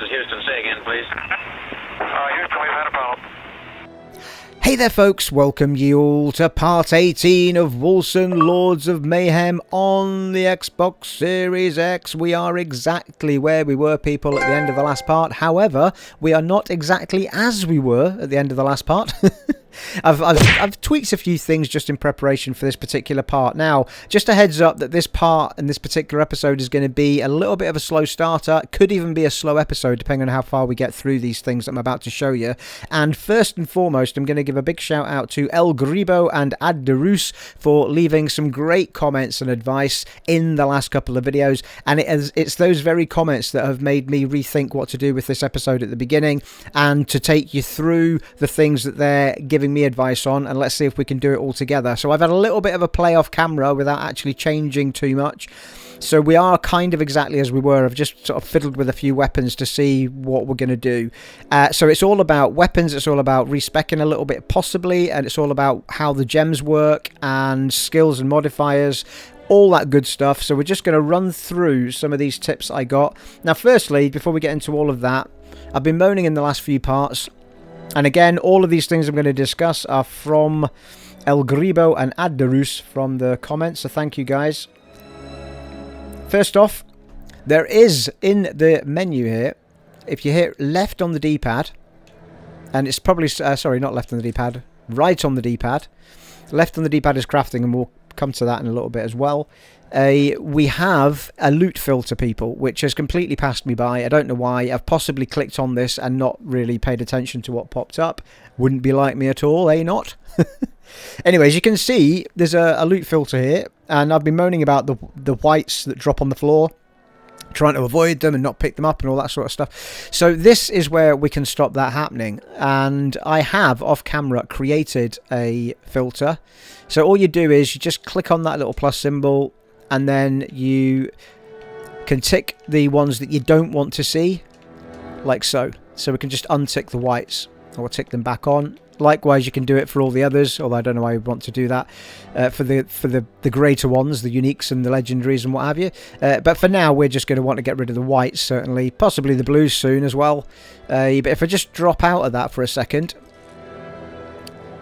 is Houston. Say again, please. Houston, we've had a problem. Hey there folks, welcome you all to part 18 of Wolcen Lords of Mayhem on the Xbox Series X. We are exactly where we were, people, at the end of the last part. However, we are not exactly as we were at the end of the last part. I've tweaked a few things just in preparation for this particular part. Now, just a heads up that this part and this particular episode is going to be a little bit of a slow starter. It could even be a slow episode depending on how far we get through these things that I'm about to show you. And first and foremost, I'm going to give a big shout out to El Gribo and Ad de Rus for leaving some great comments and advice in the last couple of videos. And it's those very comments that have made me rethink what to do with this episode at the beginning and to take you through the things that they're giving me advice on, and let's see if we can do it all together. So I've had a little bit of a play off camera without actually changing too much. So we are kind of exactly as we were. I've just sort of fiddled with a few weapons to see what we're going to do. So it's all about weapons, it's all about respecing a little bit possibly, and it's all about how the gems work and skills and modifiers, all that good stuff. So we're just going to run through some of these tips I got. Now firstly, before we get into all of that, I've been moaning in the last few parts. And again, all of these things I'm going to discuss are from El Gribo and Ad de Rus from the comments, so thank you guys. First off, there is in the menu here, if you hit left on the D-pad, and it's probably, sorry, not left on the D-pad, right on the D-pad. Left on the D-pad is crafting, and we'll come to that in a little bit as well. We have a loot filter, people, which has completely passed me by. I don't know why. I've possibly clicked on this and not really paid attention to what popped up. Wouldn't be like me at all, eh not? Anyways, you can see there's a loot filter here, and I've been moaning about the whites that drop on the floor, trying to avoid them and not pick them up and all that sort of stuff. So this is where we can stop that happening, and I have off camera created a filter. So all you do is you just click on that little plus symbol, and then you can tick the ones that you don't want to see, like so. So we can just untick the whites, or tick them back on. Likewise, you can do it for all the others, although I don't know why you want to do that. For the greater ones, the uniques and the legendaries and what have you. But for now, we're just going to want to get rid of the whites, certainly. Possibly the blues soon as well. But if I just drop out of that for a second,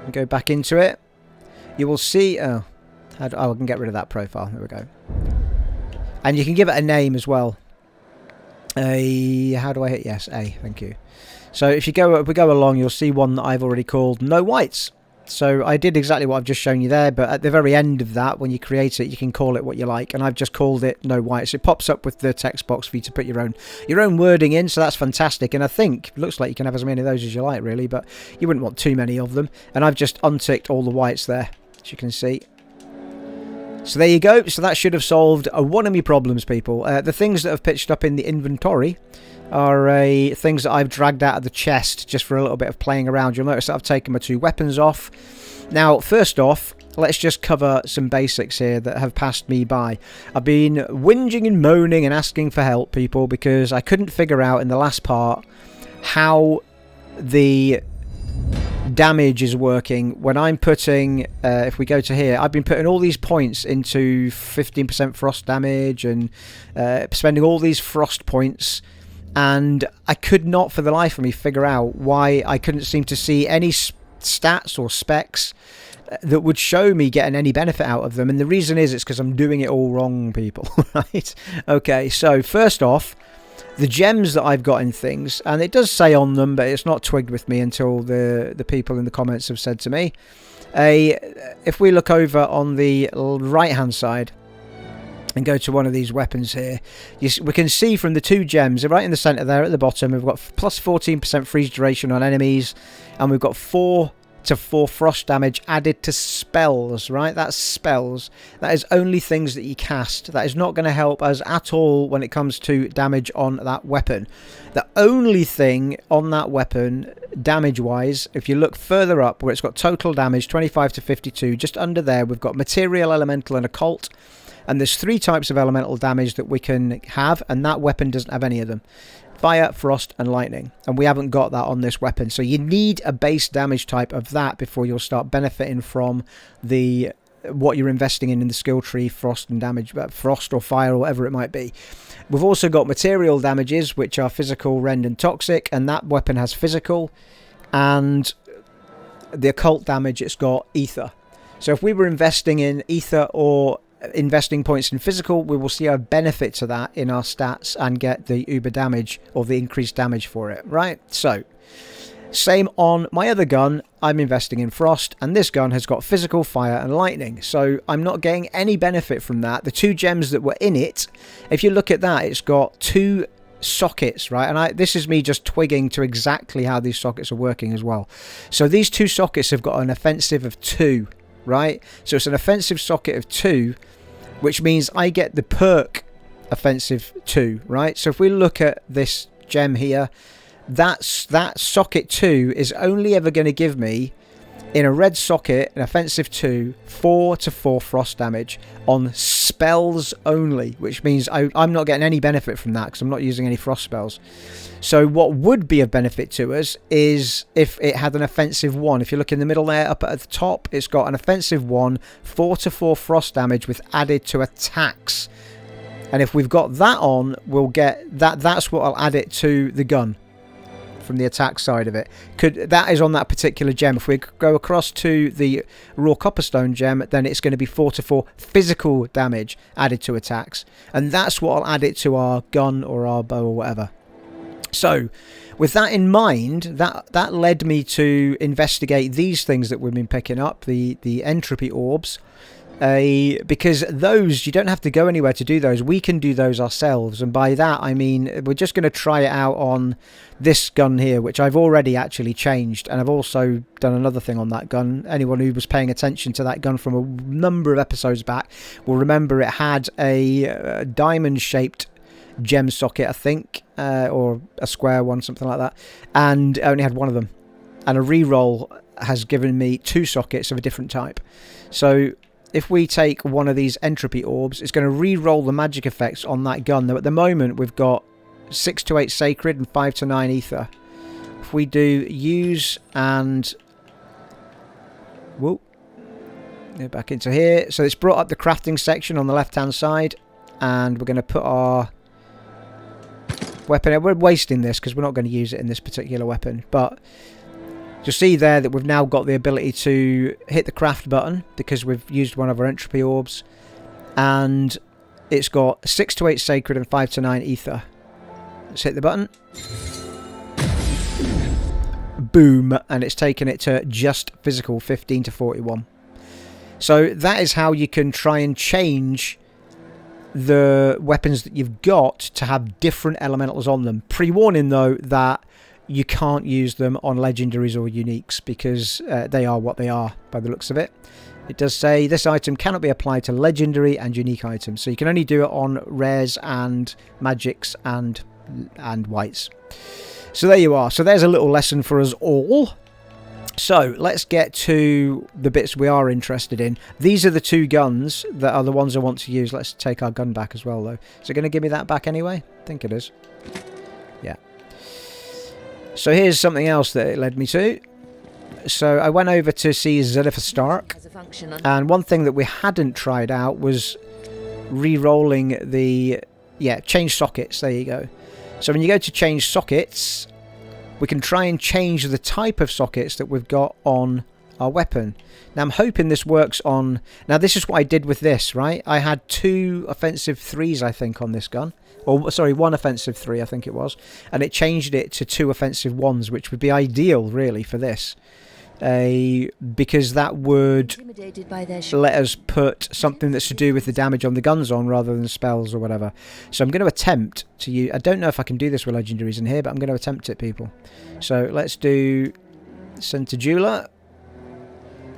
and go back into it, you will see... Oh, I can get rid of that profile. There we go. And you can give it a name as well. How do I hit yes? A, thank you. So if we go along, you'll see one that I've already called No Whites. So I did exactly what I've just shown you there, but at the very end of that, when you create it, you can call it what you like. And I've just called it No Whites. It pops up with the text box for you to put your own wording in, so that's fantastic. And I think it looks like you can have as many of those as you like, really, but you wouldn't want too many of them. And I've just unticked all the whites there, as you can see. So there you go. So that should have solved one of my problems, people. The things that have pitched up in the inventory are things that I've dragged out of the chest just for a little bit of playing around. You'll notice that I've taken my two weapons off. Now, first off, let's just cover some basics here that have passed me by. I've been whinging and moaning and asking for help, people, because I couldn't figure out in the last part how the damage is working when I'm putting, if we go to here, I've been putting all these points into 15% frost damage and spending all these frost points, and I could not for the life of me figure out why I couldn't seem to see any stats or specs that would show me getting any benefit out of them. And the reason is it's because I'm doing it all wrong, people. Right? Okay, so first off, the gems that I've got in things, and it does say on them, but it's not twigged with me until the people in the comments have said to me. If we look over on the right hand side and go to one of these weapons here, we can see from the two gems right in the center there at the bottom, we've got plus 14% freeze duration on enemies, and we've got 4 to 4 frost damage added to spells, right? That's spells. That is only things that you cast. That is not going to help us at all when it comes to damage on that weapon. The only thing on that weapon, damage-wise, if you look further up where it's got total damage, 25 to 52, just under there, we've got material, elemental, and occult. And there's 3 types of elemental damage that we can have, and that weapon doesn't have any of them. Fire, frost, and lightning. And we haven't got that on this weapon. So you need a base damage type of that before you'll start benefiting from the what you're investing in the skill tree, frost and damage, frost or fire or whatever it might be. We've also got material damages, which are physical, rend and toxic, and that weapon has physical. And the occult damage, it's got ether. So if we were investing in ether or investing points in physical, we will see a benefit to that in our stats and get the uber damage or the increased damage for it, right? So same on my other gun, I'm investing in frost, and this gun has got physical, fire and lightning, so I'm not getting any benefit from that. The 2 gems that were in it, if you look at that, it's got 2 sockets, right? And this is me just twigging to exactly how these sockets are working as well. So these 2 sockets have got an offensive of 2, right? So it's an offensive socket of 2, which means I get the perk offensive 2, right? So if we look at this gem here, that socket 2 is only ever going to give me, in a red socket, an offensive 2, 4 to 4 frost damage on spells only, which means I'm not getting any benefit from that because I'm not using any frost spells. So what would be of benefit to us is if it had an offensive 1. If you look in the middle there, up at the top, it's got an offensive 1, 4 to 4 frost damage with added to attacks. And if we've got that on, we'll get that. That's what I'll add it to the gun from the attack side of it. That is on that particular gem. If we go across to the raw copperstone gem, then it's going to be 4 to 4 physical damage added to attacks, and that's what I'll add it to our gun or our bow or whatever. So with that in mind, that led me to investigate these things that we've been picking up, the entropy orbs. Because those, you don't have to go anywhere to do those. We can do those ourselves, and by that I mean we're just going to try it out on this gun here, which I've already actually changed, and I've also done another thing on that gun. Anyone who was paying attention to that gun from a number of episodes back will remember it had a diamond shaped gem socket, I think, or a square one, something like that, and I only had one of them, and a reroll has given me 2 sockets of a different type. So if we take one of these entropy orbs, it's going to re-roll the magic effects on that gun. Now, at the moment, we've got 6 to 8 sacred and 5 to 9 ether. If we do use and... whoop. Go back into here. So it's brought up the crafting section on the left-hand side. And we're going to put our weapon... we're wasting this because we're not going to use it in this particular weapon. But... you'll see there that we've now got the ability to hit the craft button because we've used one of our entropy orbs, and it's got 6 to 8 sacred and 5 to 9 ether. Let's hit the button. Boom, and it's taken it to just physical 15 to 41. So that is how you can try and change the weapons that you've got to have different elementals on them. Pre-warning though that you can't use them on legendaries or uniques because they are what they are by the looks of it. It does say this item cannot be applied to legendary and unique items, so you can only do it on rares and magics and whites. So there you are. So there's a little lesson for us all. So let's get to the bits we are interested in. These are the 2 guns that are the ones I want to use. Let's take our gun back as well though. Is it going to give me that back anyway? I think it is. Yeah. So here's something else that it led me to. So I went over to see Zenith Stark, and one thing that we hadn't tried out was re-rolling the... change sockets, there you go. So when you go to change sockets, we can try and change the type of sockets that we've got on our weapon. Now I'm hoping this works on... now this is what I did with this, right? I had 2 offensive 3s, I think, on this gun. Or, sorry, 1 offensive 3, I think it was. And it changed it to 2 offensive 1s, which would be ideal, really, for this. Because that would let us put something that's to do with the damage on the guns on rather than spells or whatever. So I'm going to attempt to use... I don't know if I can do this with legendaries in here, but I'm going to attempt it, people. So let's do Centajula.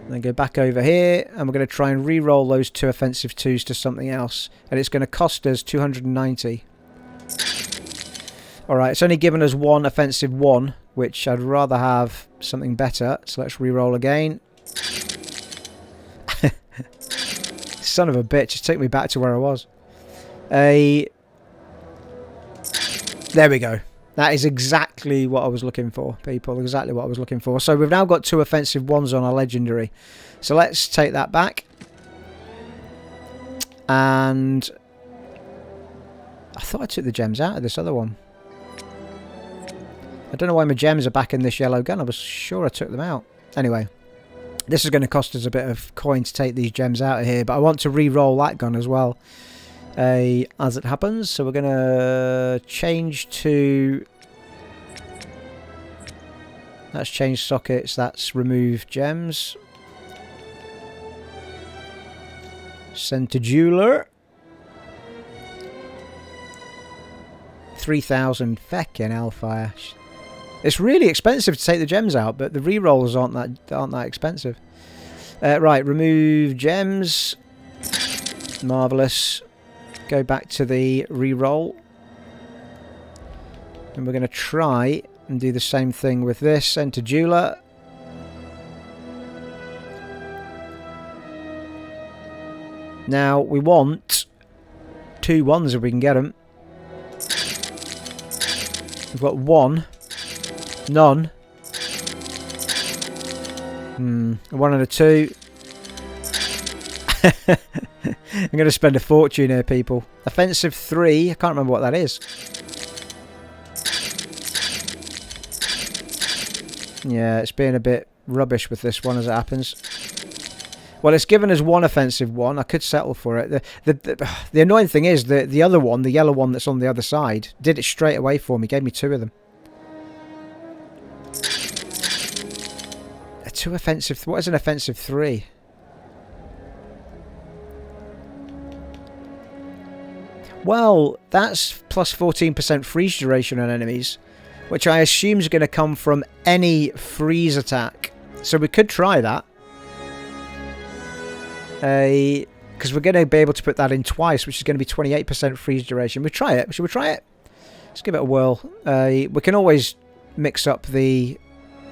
Then go back over here, and we're going to try and re-roll those 2 offensive 2s to something else. And it's going to cost us 290. Alright, it's only given us 1 offensive 1, which I'd rather have something better. So let's re-roll again. Son of a bitch, just take me back to where I was. There we go. That is exactly what I was looking for, people. Exactly what I was looking for. So we've now got 2 offensive 1s on our legendary. So let's take that back. And I thought I took the gems out of this other one. I don't know why my gems are back in this yellow gun. I was sure I took them out. Anyway, this is going to cost us a bit of coin to take these gems out of here, but I want to re-roll that gun as well, as it happens. So we're going to change to... That's change sockets, that's remove gems. Send to jeweler. 3,000 feckin' hellfire. It's really expensive to take the gems out, but the re-rolls aren't that expensive. Right, remove gems. Marvellous. Go back to the re-roll. And we're going to try and do the same thing with this. Enter jeweler. Now, we want 2 1s if we can get them. We've got 1. None. 1 and a 2. I'm going to spend a fortune here, people. Offensive 3. I can't remember what that is. Yeah, it's being a bit rubbish with this one as it happens. Well, it's given us 1 offensive 1. I could settle for it. The annoying thing is that the other one, the yellow one that's on the other side, did it straight away for me. Gave me 2 of them. 2 offensive... What is an offensive 3? Well, that's plus 14% freeze duration on enemies, which I assume is going to come from any freeze attack. So we could try that. Because we're going to be able to put that in twice, which is going to be 28% freeze duration. We try it. Should we try it? Let's give it a whirl. We can always mix up the...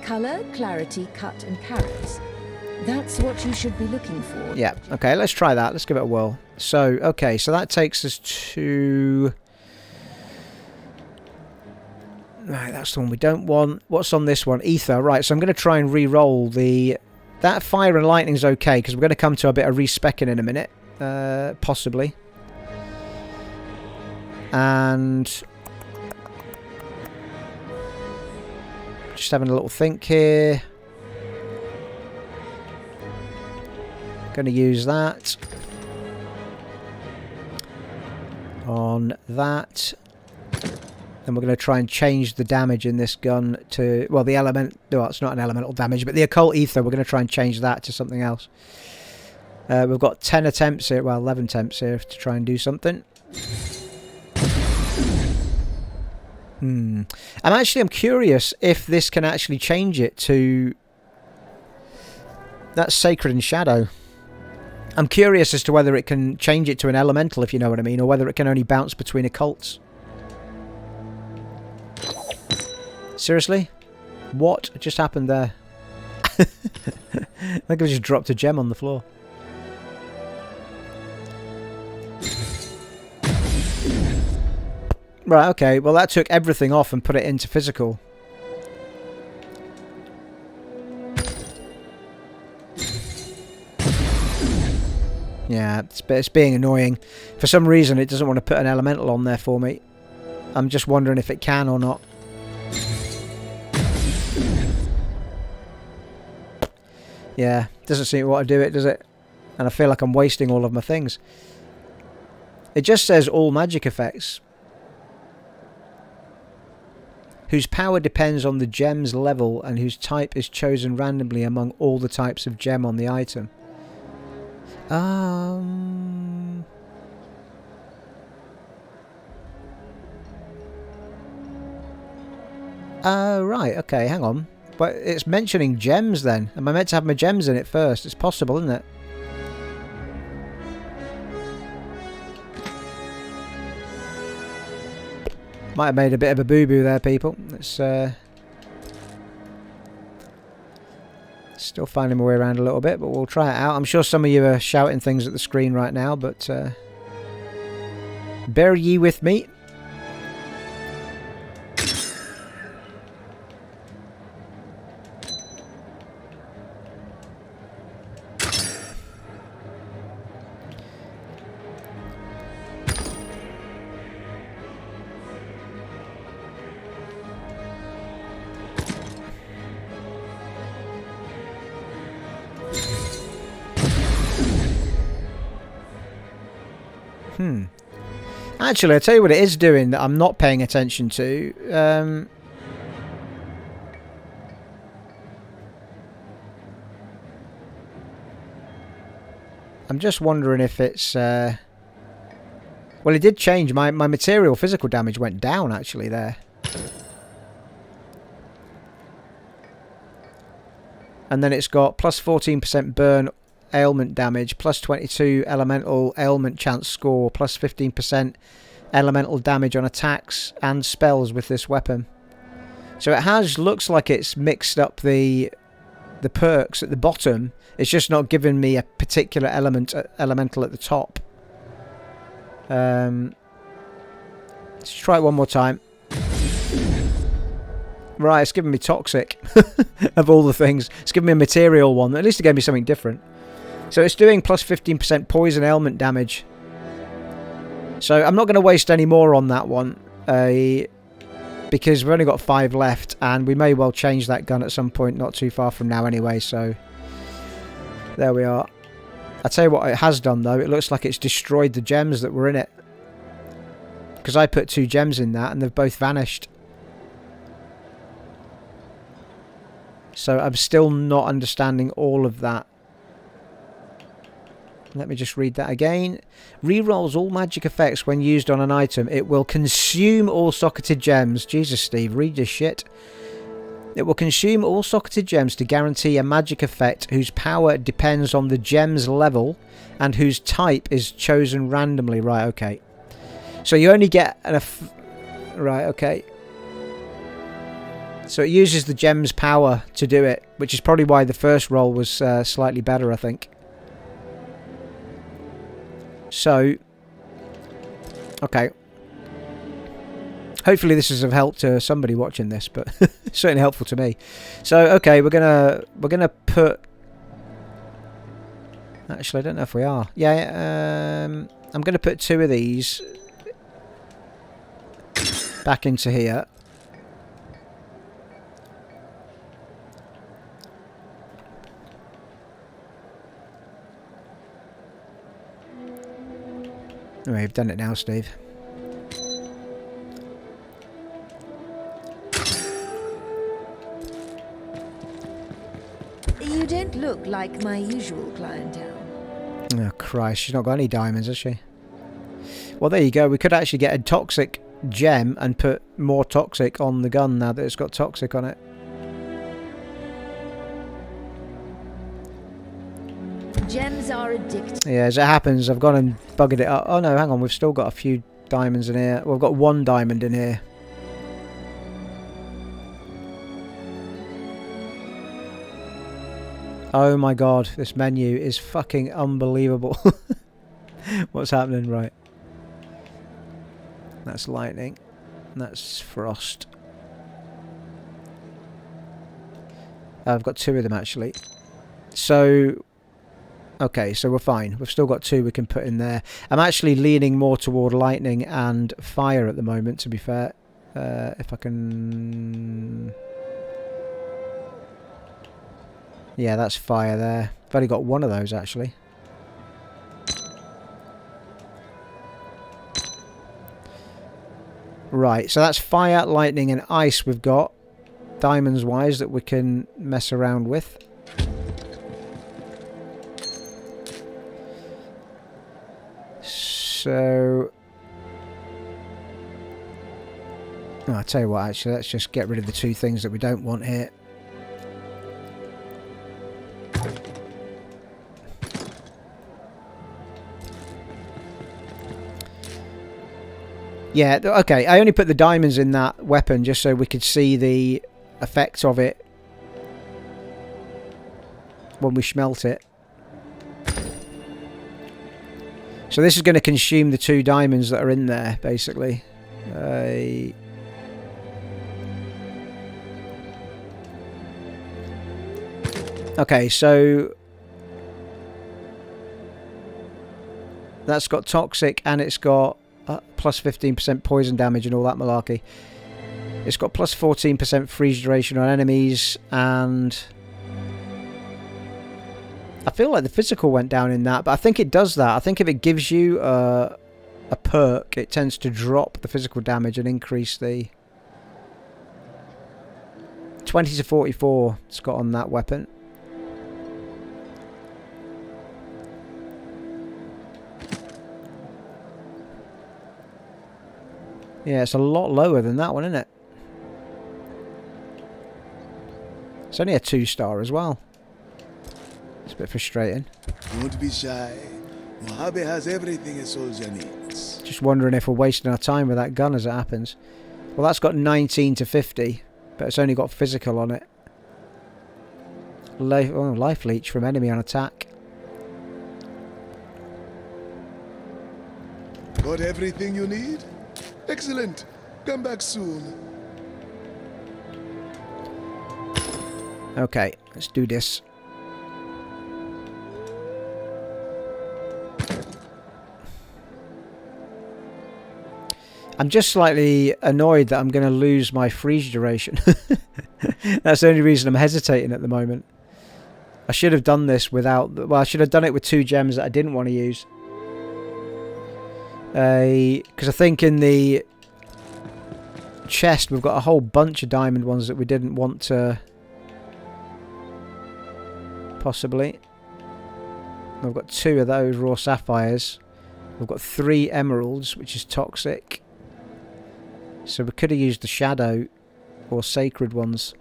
Colour, clarity, cut and carrots. That's what you should be looking for. Yeah, okay, let's try that. Let's give it a whirl. So, okay, so that takes us to... Right, that's the one we don't want. What's on this one? Ether. Right, so I'm going to try and re-roll the... That fire and lightning's okay, because we're going to come to a bit of respecking in a minute. Possibly. And... Just having a little think here. Going to use that. On that. And we're going to try and change the damage in this gun to... Well, the element... Well, it's not an elemental damage, but the occult ether, we're going to try and change that to something else. We've got 10 attempts here. Well, 11 attempts here to try and do something. I'm curious if this can actually change it to... That's Sacred and Shadow. I'm curious as to whether it can change it to an elemental, if you know what I mean, or whether it can only bounce between occults. Seriously? What just happened there? I think I just dropped a gem on the floor. Right, okay. Well, that took everything off and put it into physical. Yeah, it's being annoying. For some reason, it doesn't want to put an elemental on there for me. I'm just wondering if it can or not. Yeah, doesn't seem to want to do it, does it? And I feel like I'm wasting all of my things. It just says all magic effects, whose power depends on the gem's level and whose type is chosen randomly among all the types of gem on the item. Right, okay, hang on. But it's mentioning gems then. Am I meant to have my gems in it first? It's possible, isn't it? Might have made a bit of a boo-boo there, people. It's still finding my way around a little bit, but we'll try it out. I'm sure some of you are shouting things at the screen right now, but bear ye with me. Actually, I'll tell you what it is doing that I'm not paying attention to. I'm just wondering if it's... well, it did change. My material physical damage went down, actually, there. And then it's got plus 14% burn ailment damage, plus 22 elemental ailment chance score, plus 15% elemental damage on attacks and spells with this weapon. So it looks like it's mixed up the perks at the bottom. It's just not giving me a particular elemental at the top. Let's try it one more time. Right, it's giving me toxic of all the things. It's giving me a material one. At least it gave me something different. So it's doing plus 15% poison ailment damage. So I'm not going to waste any more on that one. Because we've only got 5 left. And we may well change that gun at some point not too far from now anyway. So there we are. I'll tell you what it has done though. It looks like it's destroyed the gems that were in it. Because I put 2 gems in that and they've both vanished. So I'm still not understanding all of that. Let me just read that again. Rerolls all magic effects when used on an item. It will consume all socketed gems. Jesus, Steve, read this shit. It will consume all socketed gems to guarantee a magic effect whose power depends on the gem's level and whose type is chosen randomly. Right, okay. So you only get an... Right, okay. So it uses the gem's power to do it, which is probably why the first roll was slightly better, I think. So, okay. Hopefully this is of help to somebody watching this, but it's certainly helpful to me. So, okay, we're gonna put... Actually, I don't know if we are. Yeah, I'm gonna put 2 of these back into here. Anyway, you've done it now, Steve. You don't look like my usual clientele. Oh, Christ. She's not got any diamonds, has she? Well, there you go. We could actually get a toxic gem and put more toxic on the gun now that it's got toxic on it. Gems are addictive. Yeah, as it happens, I've gone and buggered it up. Oh no, hang on, we've still got a few diamonds in here. Well, we've got 1 diamond in here. Oh my god, this menu is fucking unbelievable. What's happening? Right. That's lightning. That's frost. I've got 2 of them actually. So... Okay, so we're fine. We've still got 2 we can put in there. I'm actually leaning more toward lightning and fire at the moment, to be fair. If I can... Yeah, that's fire there. I've only got 1 of those, actually. Right, so that's fire, lightning and ice we've got. Diamonds-wise, that we can mess around with. So, oh, I'll tell you what, actually, let's just get rid of the 2 things that we don't want here. Yeah, okay, I only put the diamonds in that weapon just so we could see the effect of it when we smelt it. So this is going to consume the 2 diamonds that are in there, basically. Okay, so... That's got toxic and it's got plus 15% poison damage and all that malarkey. It's got plus 14% freeze duration on enemies and... I feel like the physical went down in that, but I think it does that. I think if it gives you a perk, it tends to drop the physical damage and increase the 20 to 44 it's got on that weapon. Yeah, it's a lot lower than that one, isn't it? It's only a 2-star as well. It's a bit frustrating. Don't be shy. Mojave has everything a soldier needs. Just wondering if we're wasting our time with that gun as it happens. Well, that's got 19 to 50, but it's only got physical on it. Life leech from enemy on attack. Got everything you need? Excellent. Come back soon. Okay, let's do this. I'm just slightly annoyed that I'm going to lose my freeze duration. That's the only reason I'm hesitating at the moment. I should have done this without... Well, I should have done it with 2 gems that I didn't want to use. Because I think in the chest we've got a whole bunch of diamond ones that we didn't want to... Possibly. We've got 2 of those raw sapphires. We've got 3 emeralds, which is toxic. So we could have used the shadow or sacred ones.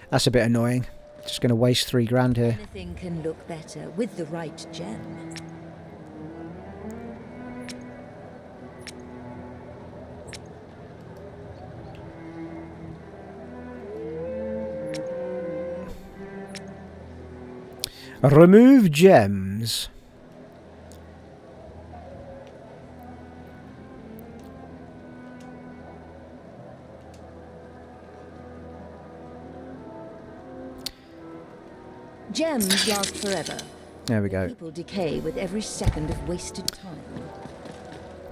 That's a bit annoying. Just going to waste 3 grand here. Anything can look better with the right gem. Remove gems. Gems last forever. There we go. People decay with every second of wasted time.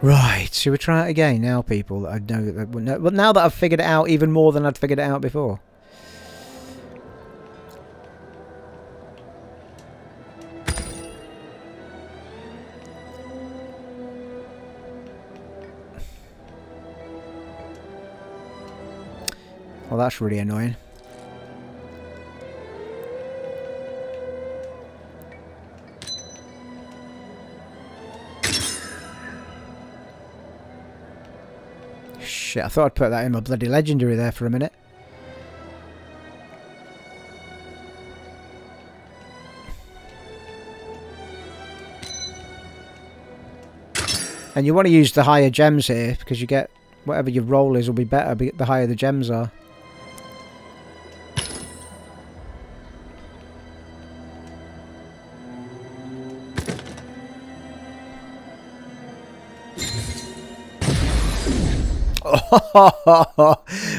Right, should we try it again now, people? I know that. Well, now that I've figured it out even more than I'd figured it out before. Well, that's really annoying. Shit, I thought I'd put that in my bloody legendary there for a minute. And you want to use the higher gems here, because you get whatever your roll is will be better the higher the gems are.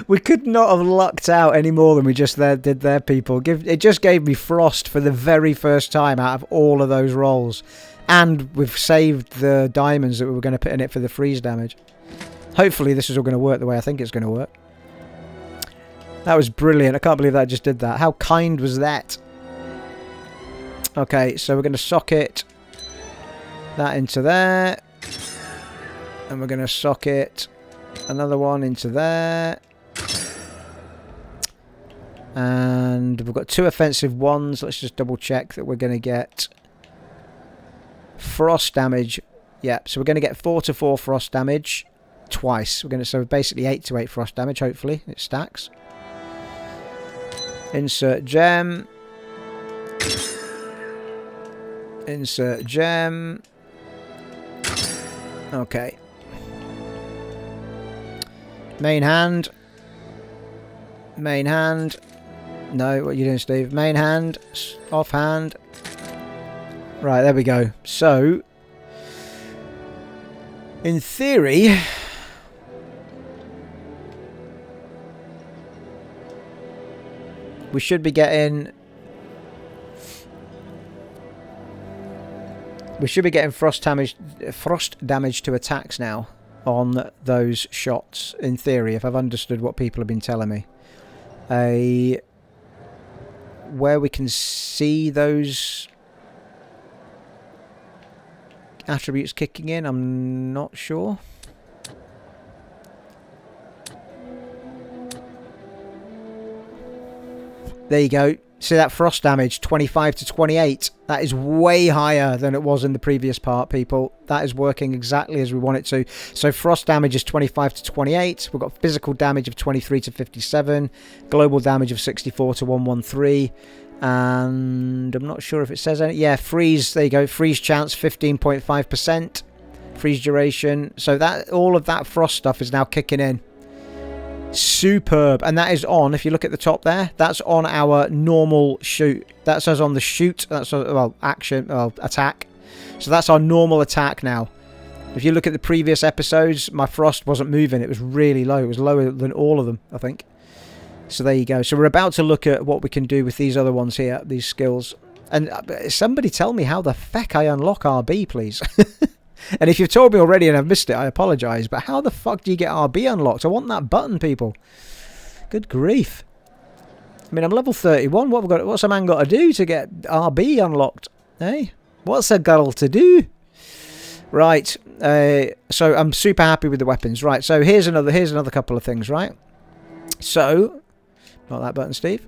We could not have lucked out any more than we just did there, people. It just gave me frost for the very first time out of all of those rolls. And we've saved the diamonds that we were going to put in it for the freeze damage. Hopefully this is all going to work the way I think it's going to work. That was brilliant. I can't believe that I just did that. How kind was that? Okay, so we're going to socket that into there. And we're going to socket another one into there. And we've got 2 offensive ones. Let's just double check that we're going to get frost damage. Yeah, so we're going to get 4 to 4 frost damage twice. We're going to, so basically 8 to 8 frost damage. Hopefully it stacks. Insert gem. Insert gem. Okay. Main hand. Main hand. No, what are you doing, Steve? Main hand. Off hand. Right, there we go. So, in theory, we should be getting... frost damage to attacks now on those shots, in theory, if I've understood what people have been telling me. Where we can see those attributes kicking in? I'm not sure. There you go. See that frost damage, 25 to 28. That is way higher than it was in the previous part, people. That is working exactly as we want it to. So frost damage is 25 to 28. We've got physical damage of 23 to 57. Global damage of 64 to 113. And I'm not sure if it says any. Yeah, freeze. There you go. Freeze chance, 15.5%. Freeze duration. So that all of that frost stuff is now kicking in. Superb. And that is on, if you look at the top there, that's on our normal shoot. That says on the shoot, that's well, action, well, attack. So that's our normal attack now. If you look at the previous episodes, my frost wasn't moving. It was really low. It was lower than all of them, I think. So there you go. So we're about to look at what we can do with these other ones here, these skills. And somebody tell me how the feck I unlock RB, please. And if you've told me already and I've missed it, I apologise. But how the fuck do you get RB unlocked? I want that button, people. Good grief. I mean, I'm level 31. What's a man got to do to get RB unlocked? Hey? What's a girl to do? Right. So I'm super happy with the weapons. Right. So here's another couple of things, right? So, not that button, Steve.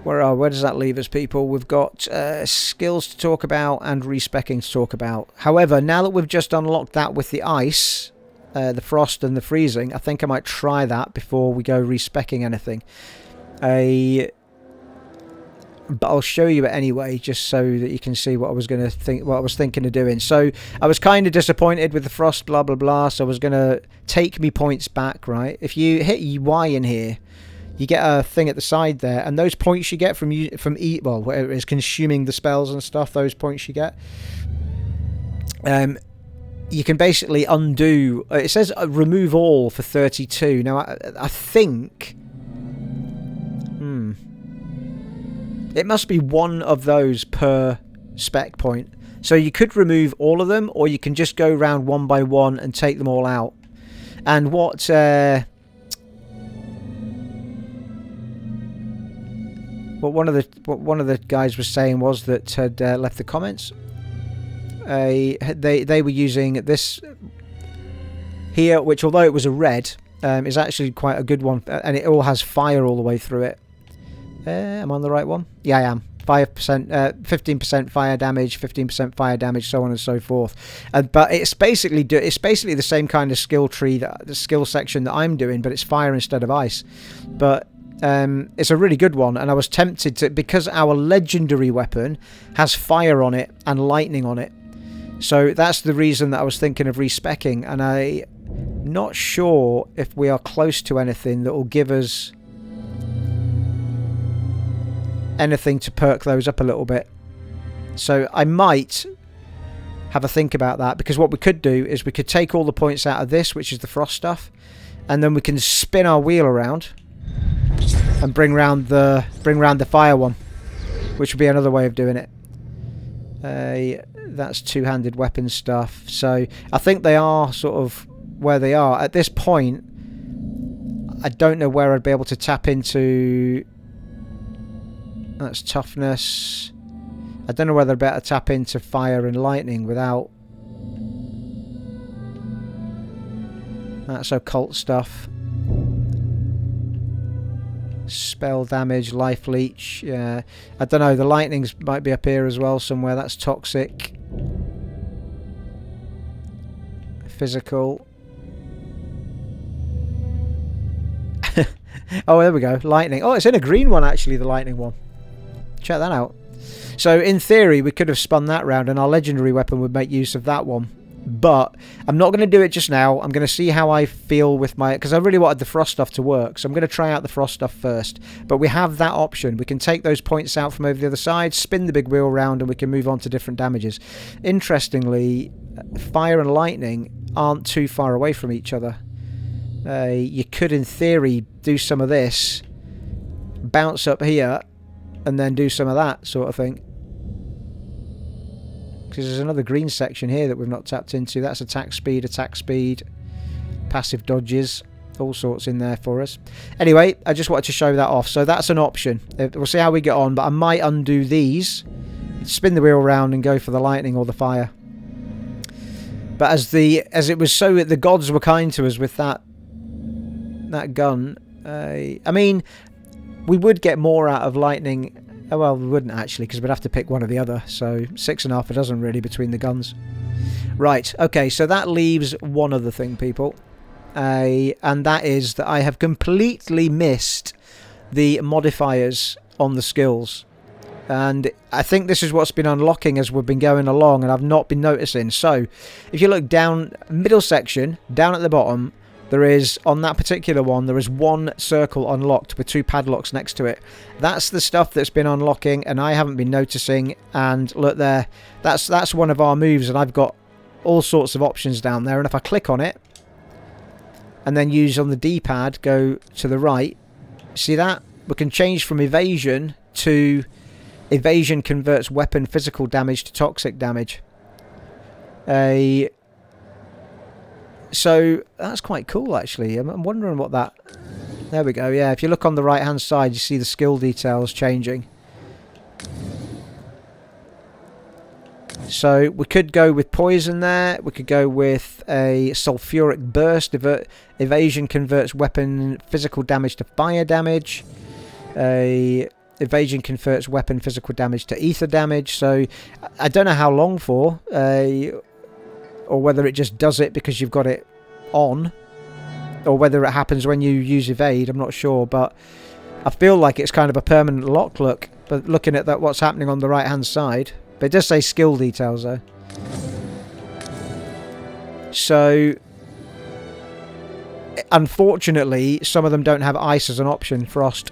Where does that leave us, people? We've got skills to talk about and respecking to talk about. However, now that we've just unlocked that with the ice, the frost and the freezing, I think I might try that before we go respecking anything. But I'll show you it anyway, just so that you can see what I was going to think, what I was thinking of doing. So I was kind of disappointed with the frost, blah blah blah. So I was going to take me points back, right? If you hit Y in here, you get a thing at the side there, and those points you get from whatever it is, consuming the spells and stuff. Those points you get, you can basically undo. It says remove all for 32. Now I think, it must be one of those per spec point. So you could remove all of them, or you can just go round one by one and take them all out. And what one of the guys was saying was that had left the comments. They were using this here, which although it was a red, is actually quite a good one, and it all has fire all the way through it. Am I on the right one? Yeah, I am. 5%, 15% fire damage, 15% fire damage, so on and so forth. But it's basically the same kind of skill tree, the skill section that I'm doing, but it's fire instead of ice. But it's a really good one, and I was tempted to, because our legendary weapon has fire on it and lightning on it. So that's the reason that I was thinking of respecking, and I'm not sure if we are close to anything that will give us anything to perk those up a little bit. So I might have a think about that, because what we could do is we could take all the points out of this, which is the frost stuff, and then we can spin our wheel around and bring round the fire one, which would be another way of doing it. That's two-handed weapon stuff. So I think they are sort of where they are at this point. I don't know where I'd be able to tap into. That's toughness. I don't know whether I'd better tap into fire and lightning without. That's occult stuff. Spell damage, life leech. Yeah, I don't know. The lightnings might be up here as well somewhere. That's toxic. Physical. Oh, there we go. Lightning. Oh, it's in a green one actually. The lightning one. Check that out. So in theory, we could have spun that round, and our legendary weapon would make use of that one. But I'm not going to do it just now. I'm going to see how I feel with my... Because I really wanted the frost stuff to work. So I'm going to try out the frost stuff first. But we have that option. We can take those points out from over the other side, spin the big wheel round, and we can move on to different damages. Interestingly, fire and lightning aren't too far away from each other. You could, in theory, do some of this, bounce up here, and then do some of that sort of thing. Because there's another green section here that we've not tapped into. That's attack speed, passive dodges, all sorts in there for us. Anyway, I just wanted to show that off. So that's an option. We'll see how we get on, but I might undo these, spin the wheel around and go for the lightning or the fire. But as it was so the gods were kind to us with that gun. I mean, we would get more out of lightning. Oh, well, we wouldn't actually, because we'd have to pick one or the other. So 6.5 a dozen really between the guns. Right. Okay. So that leaves one other thing, people, and that is that I have completely missed the modifiers on the skills. And I think this is what's been unlocking as we've been going along, and I've not been noticing. So if you look down middle section, down at the bottom, there is, on that particular one, there is one circle unlocked with 2 padlocks next to it. That's the stuff that's been unlocking and I haven't been noticing. And look there, that's one of our moves, and I've got all sorts of options down there. And if I click on it and then use on the D-pad, go to the right, see that? We can change from evasion to... Evasion converts weapon physical damage to toxic damage. So that's quite cool, actually. I'm wondering what that... There we go, yeah. If you look on the right-hand side, you see the skill details changing. So we could go with poison there. We could go with a sulfuric burst. Evasion converts weapon physical damage to fire damage. Evasion converts weapon physical damage to ether damage. So I don't know how long for, or whether it just does it because you've got it on, or whether it happens when you use evade. I'm not sure, but I feel like it's kind of a permanent lock. Look, but looking at that, what's happening on the right hand side, but it does say skill details though. So unfortunately, some of them don't have ice as an option, frost.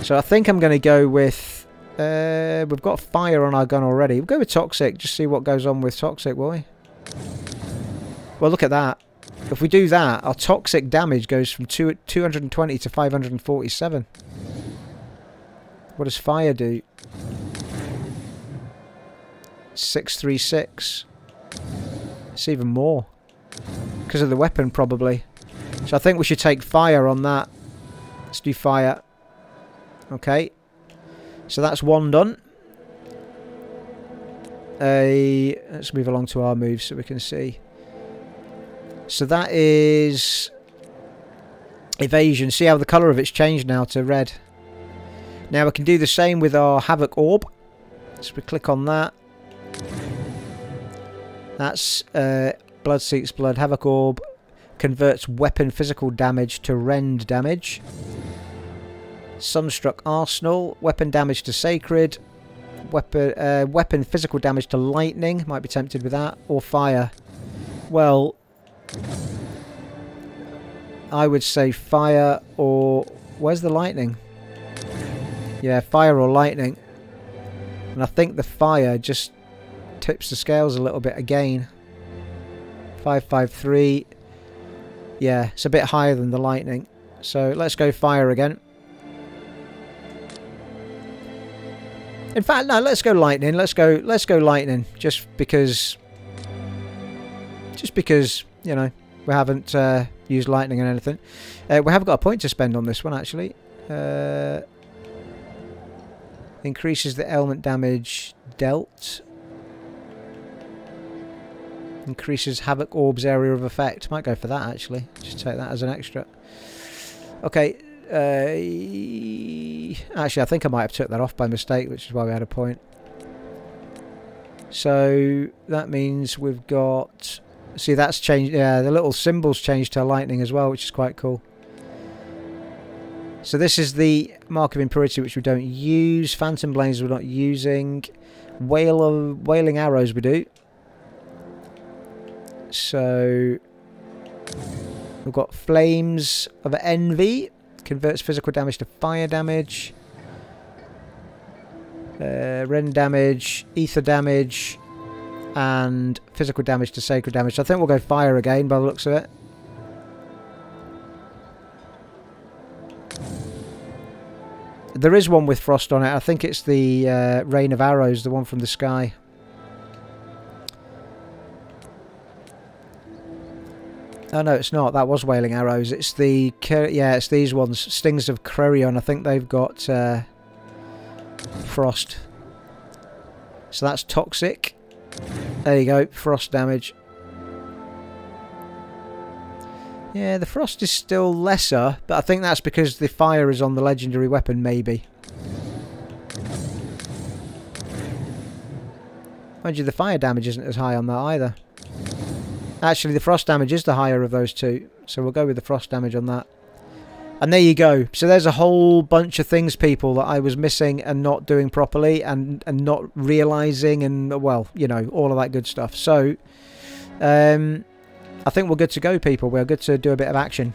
So I think I'm going to go with... we've got fire on our gun already. We'll go with toxic, just see what goes on with toxic, will we? Well, look at that. If we do that, our toxic damage goes from 220 to 547. What does fire do? 636. It's even more. Because of the weapon, probably. So I think we should take fire on that. Let's do fire. Okay, so that's one done. Let's move along to our moves so we can see. So that is evasion. See how the colour of it's changed now to red. Now we can do the same with our Havoc Orb. So we click on that. That's Blood Seeks Blood. Havoc Orb converts weapon physical damage to rend damage. Sunstruck Arsenal, weapon damage to sacred, weapon physical damage to lightning, might be tempted with that, or fire. Well, I would say fire or... Where's the lightning? Yeah, fire or lightning. And I think the fire just tips the scales a little bit again. 553. Yeah, it's a bit higher than the lightning. So let's go fire again. In fact, no, let's go lightning. Let's go lightning. Just because, you know, we haven't used lightning and anything. We have got a point to spend on this one, actually. Increases the element damage dealt. Increases Havoc Orb's area of effect. Might go for that, actually. Just take that as an extra. Okay. Actually, I think I might have took that off by mistake, which is why we had a point. So that means we've got... See, that's changed. Yeah, the little symbols changed to lightning as well, which is quite cool. So this is the Mark of Impurity, which we don't use. Phantom Blades we're not using. Wailing Arrows we do. So we've got Flames of Envy. Converts physical damage to fire damage. Rend damage, ether damage, and physical damage to sacred damage. So I think we'll go fire again by the looks of it. There is one with frost on it. I think it's the Rain of Arrows, the one from the sky. Oh no, it's not. That was Wailing Arrows. It's the... Yeah, it's these ones. Stings of Crerion. I think they've got frost. So that's toxic. There you go. Frost damage. Yeah, the frost is still lesser, but I think that's because the fire is on the legendary weapon, maybe. Mind you, the fire damage isn't as high on that either. Actually, the frost damage is the higher of those two, so we'll go with the frost damage on that. And there you go. So there's a whole bunch of things, people, that I was missing and not doing properly and not realising and, well, you know, all of that good stuff. So, I think we're good to go, people. We're good to do a bit of action.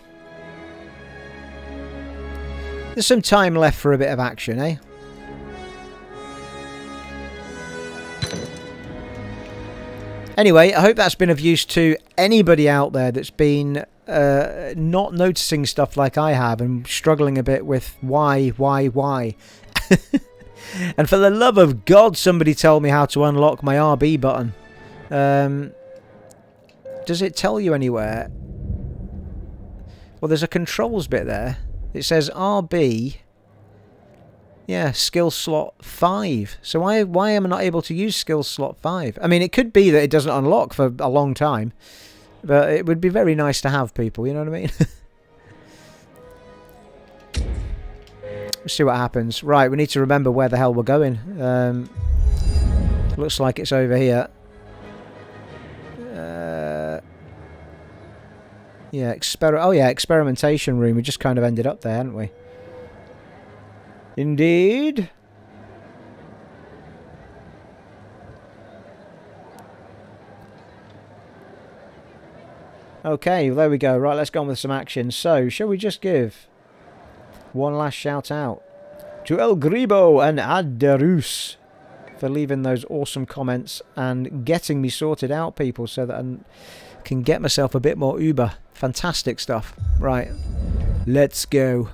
There's some time left for a bit of action, eh? Anyway, I hope that's been of use to anybody out there that's been not noticing stuff like I have and struggling a bit with why. And for the love of God, somebody tell me how to unlock my RB button. Does it tell you anywhere? Well, there's a controls bit there. It says RB. Yeah, skill slot 5. So why am I not able to use skill slot 5? I mean, it could be that it doesn't unlock for a long time. But it would be very nice to have, people, you know what I mean? Let's see what happens. Right, we need to remember where the hell we're going. Looks like it's over here. Yeah, experimentation room. We just kind of ended up there, hadn't we? Indeed. Okay, there we go. Right, let's go on with some action. So, shall we just give one last shout out to El Gribo and Adarus for leaving those awesome comments and getting me sorted out, people, so that I can get myself a bit more Uber. Fantastic stuff. Right, let's go.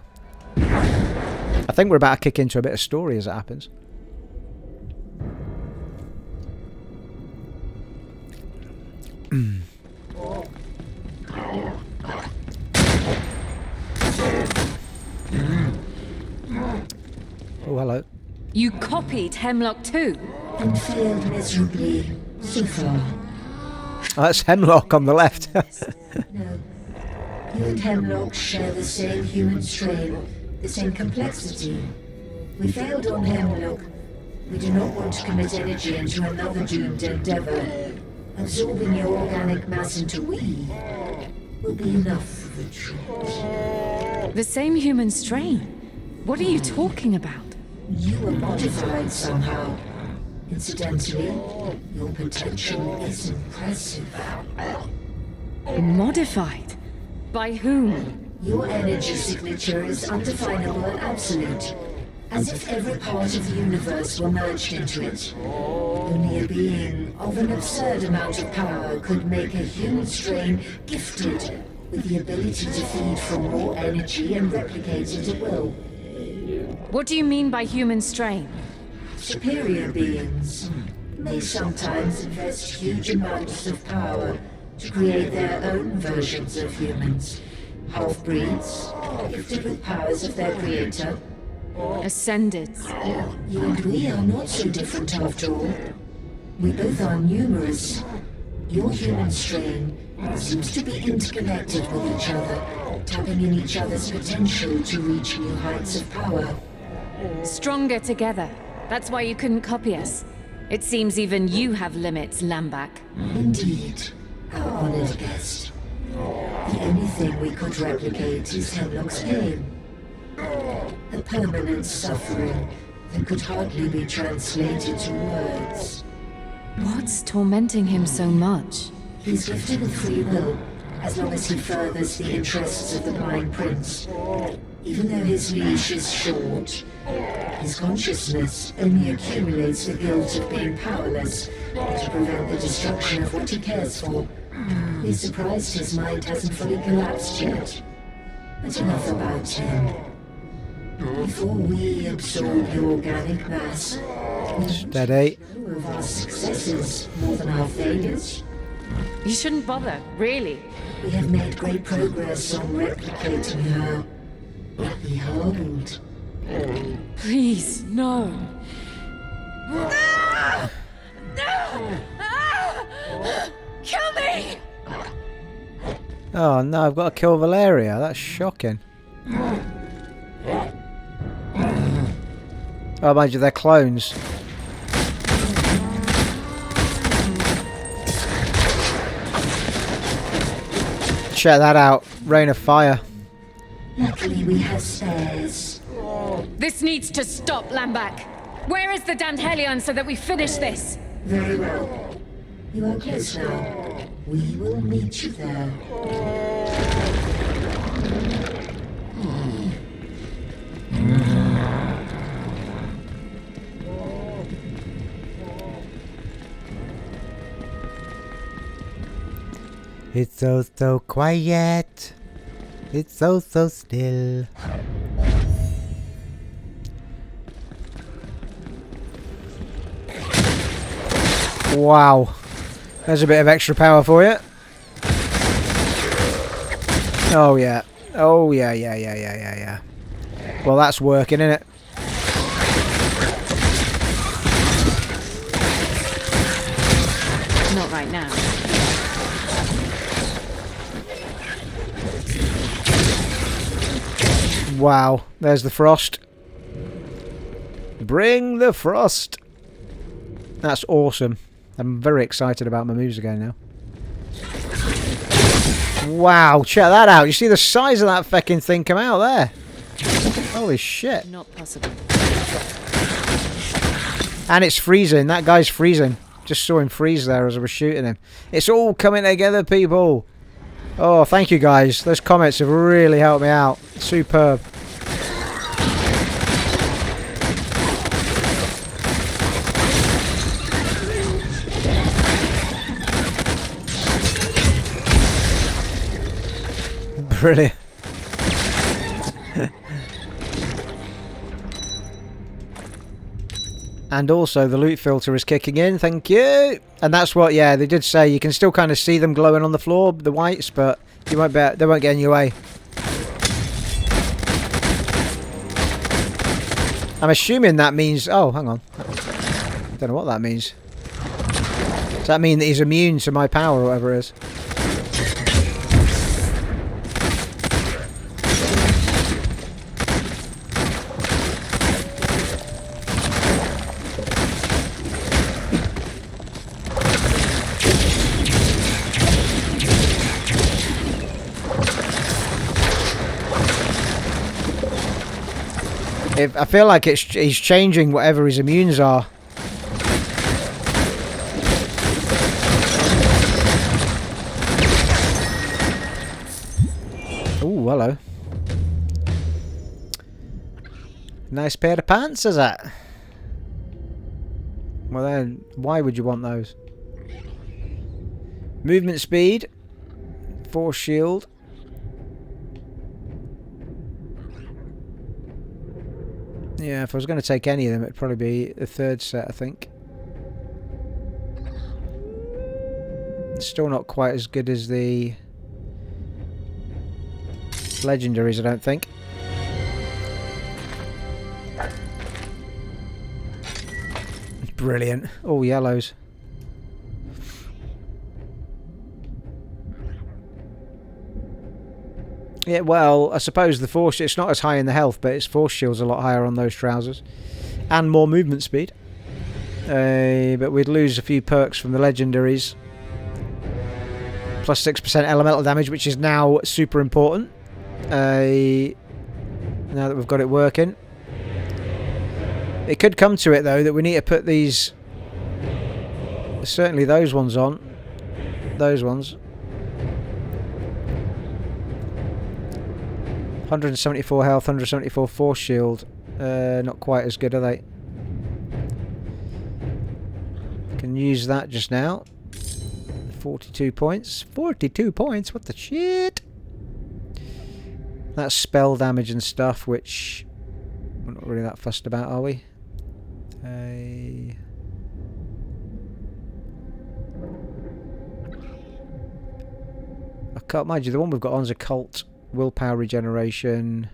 I think we're about to kick into a bit of story as it happens. Oh, hello. You copied Hemlock too? And failed miserably so far. Oh, that's Hemlock on the left. No. You and Hemlock share the same human strain, the same complexity. We failed on Hemlock. We do not want to commit energy into another doomed endeavor. Absorbing your organic mass into we will be enough for the treat. The same human strain? What are you talking about? You were modified somehow. Incidentally, your potential is impressive. Modified? By whom? Your energy signature is undefinable and absolute, as if every part of the universe were merged into it. Only a being of an absurd amount of power could make a human strain gifted with the ability to feed from raw energy and replicate it at will. What do you mean by human strain? Superior beings may sometimes invest huge amounts of power to create their own versions of humans. Half-breeds, gifted with powers of their creator. Ascended. You and we are not so different after all. We both are numerous. Your human strain seems to be interconnected with each other, tapping in each other's potential to reach new heights of power. Stronger together. That's why you couldn't copy us. It seems even you have limits, Lambak. Indeed, our honored guest. The only thing we could replicate is Hemlock's pain. A permanent suffering that could hardly be translated to words. What's tormenting him so much? He's gifted with free will, as long as he furthers the interests of the Blind Prince. Even though his leash is short, his consciousness only accumulates the guilt of being powerless to prevent the destruction of what he cares for. He's surprised his mind hasn't fully collapsed yet. But enough about him. Before we absorb your organic mass, Steady. we of our successes more than our failures. You shouldn't bother, really. We have made great progress on replicating her. But behold, Please, no. No! No! Kill me! Oh no, I've got to kill Valeria. That's shocking. Oh, mind you, they're clones. Check that out. Rain of fire. Luckily we have spares. This needs to stop, Lambak. Where is the damned Helion so that we finish this? Very well. You are close now. We will meet you there. It's so quiet. It's so still. Wow. There's a bit of extra power for you. Oh yeah. Oh yeah. Well, that's working, isn't it? Not right now. Wow. There's the frost. Bring the frost. That's awesome. I'm very excited about my moves again now. Wow, check that out. You see the size of that fucking thing come out there? Holy shit. Not possible. And it's freezing. That guy's freezing. Just saw him freeze there as I was shooting him. It's all coming together, people. Oh, thank you guys. Those comments have really helped me out. Superb. Brilliant. And also the loot filter is kicking in, thank you. And that's what, yeah, they did say you can still kind of see them glowing on the floor, the whites, but you won't be, they won't get in your way. I'm assuming that means, oh, hang on. I don't know what that means. Does that mean that he's immune to my power or whatever it is? I feel like he's changing whatever his immunes are. Ooh, hello. Nice pair of pants, is that? Well then, why would you want those? Movement speed. Force shield. Yeah, if I was going to take any of them, it'd probably be the third set, I think. It's still not quite as good as the legendaries, I don't think. Brilliant. All yellows. Yeah, well, I suppose the force, it's not as high in the health, but its force shield's a lot higher on those trousers. And more movement speed. But we'd lose a few perks from the legendaries. Plus 6% elemental damage, which is now super important. Now that we've got it working. It could come to it, though, that we need to put these... certainly those ones on. Those ones. 174 health, 174 force shield. Not quite as good, are they? Can use that just now. 42 points. 42 points? What the shit? That's spell damage and stuff, which we're not really that fussed about, are we? I can't mind you, the one we've got on is occult. Willpower regeneration.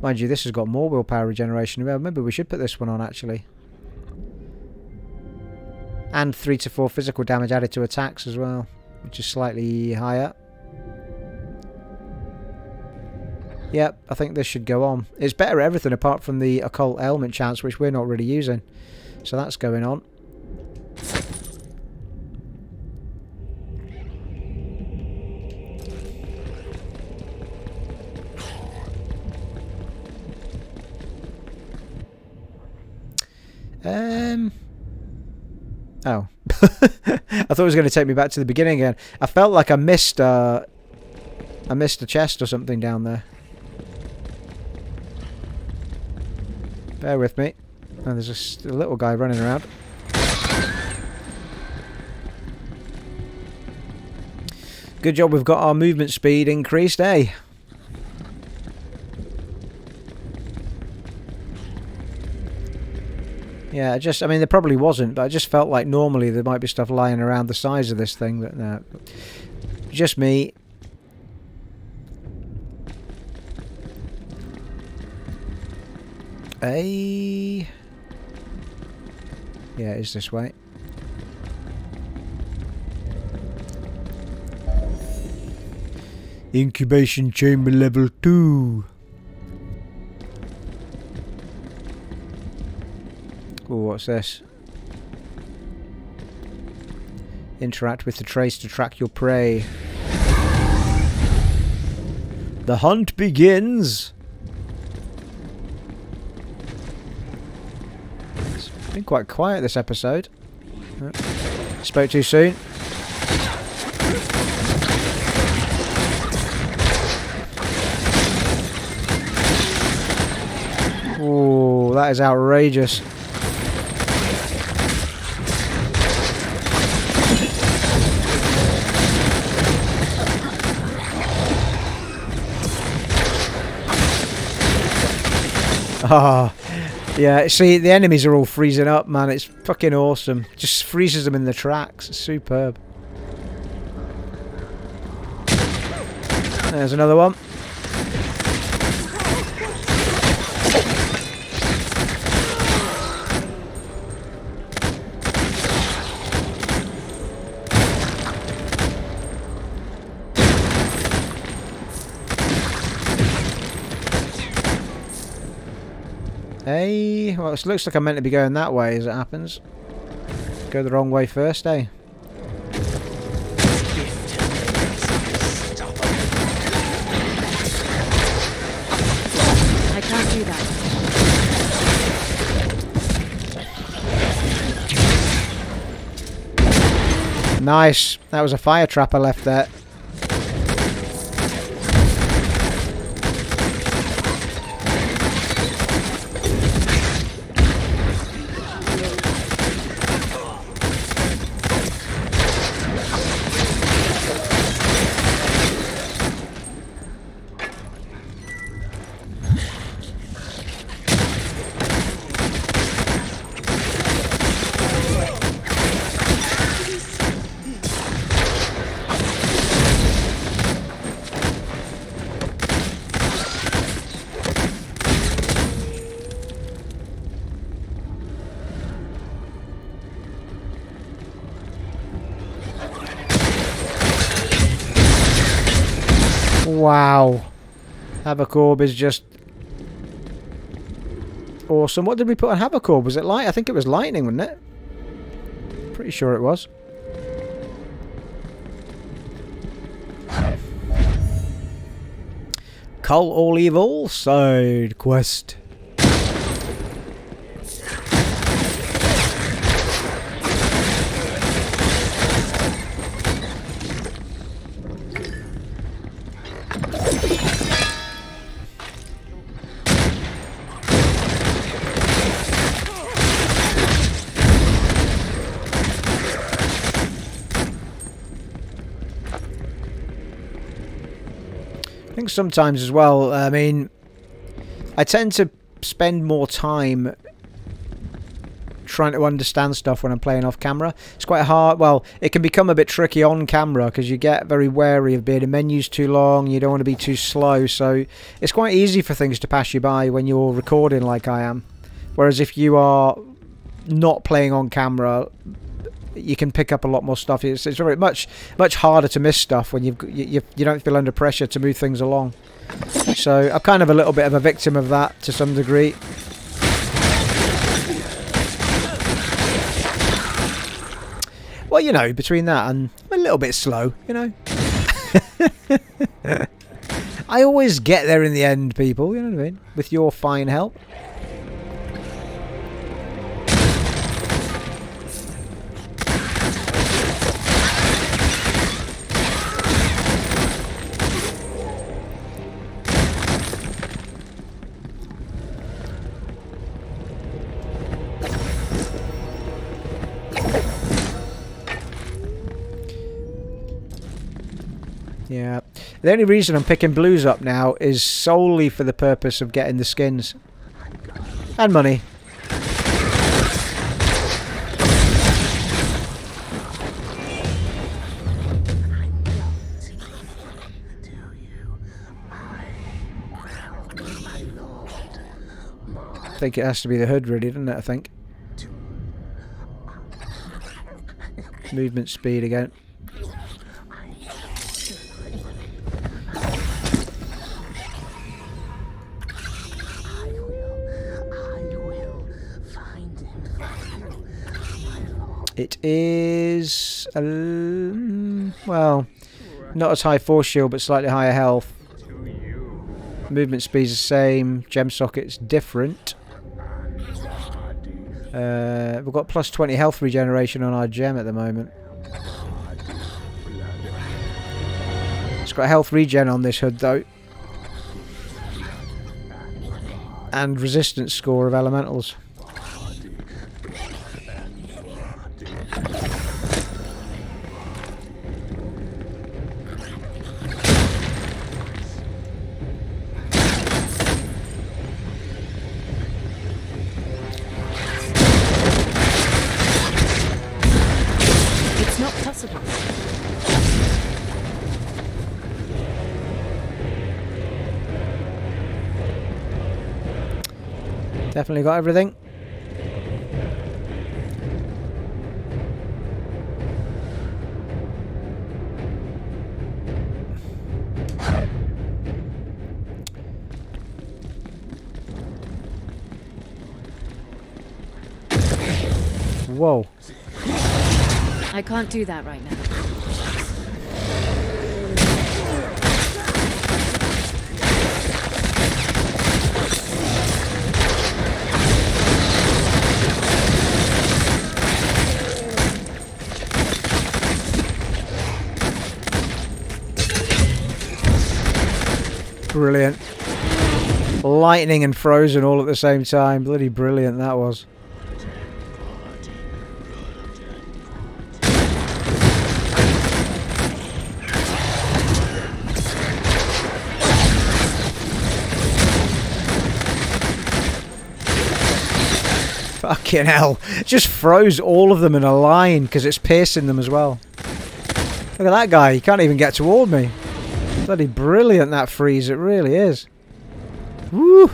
Mind you, this has got more willpower regeneration. Maybe we should put this one on, actually. And 3 to 4 physical damage added to attacks as well, which is slightly higher. Yep, I think this should go on. It's better at everything apart from the occult ailment chance, which we're not really using. So that's going on. Oh. I thought it was going to take me back to the beginning again. I felt like I missed a chest or something down there. Bear with me. Oh, there's a little guy running around. Good job we've got our movement speed increased, eh? Yeah, I mean, there probably wasn't, but I just felt like normally there might be stuff lying around the size of this thing, but no. Just me. Yeah, it's this way. Incubation chamber level 2. Oh, what's this? Interact with the trace to track your prey. The hunt begins! It's been quite quiet this episode. Oh, spoke too soon. Oh, that is outrageous. Ah, yeah, see, the enemies are all freezing up, man. It's fucking awesome. Just freezes them in the tracks. It's superb. There's another one. Hey, well, it looks like I'm meant to be going that way as it happens. Go the wrong way first, eh? I can't do that. Nice. That was a fire trap I left there. Wow. Havoc is just awesome. What did we put on Havoc? Was it light? I think it was lightning, wasn't it? Pretty sure it was. Cull all evil, side quest. I think sometimes as well, I mean, I tend to spend more time trying to understand stuff when I'm playing off camera. It's quite hard. Well, it can become a bit tricky on camera because you get very wary of being in menus too long. You don't want to be too slow. So it's quite easy for things to pass you by when you're recording like I am. Whereas if you are not playing on camera, you can pick up a lot more stuff. It's very much harder to miss stuff when you don't feel under pressure to move things along. So I'm kind of a little bit of a victim of that to some degree. Well, you know, between that and I'm a little bit slow, you know. I always get there in the end, people, you know what I mean? With your fine help. Yeah. The only reason I'm picking blues up now is solely for the purpose of getting the skins. And money. I think it has to be the hood really, doesn't it, I think. Movement speed again. It is, well, not as high force shield, but slightly higher health. Movement speed's the same. Gem socket's different. We've got plus 20 health regeneration on our gem at the moment. It's got health regen on this hood though. And resistance score of elementals. Definitely got everything. Whoa. I can't do that right now. Brilliant. Lightning and frozen all at the same time. Bloody brilliant that was. Fucking hell. Just froze all of them in a line because it's piercing them as well. Look at that guy. He can't even get toward me. Bloody brilliant that freeze, it really is. Woo!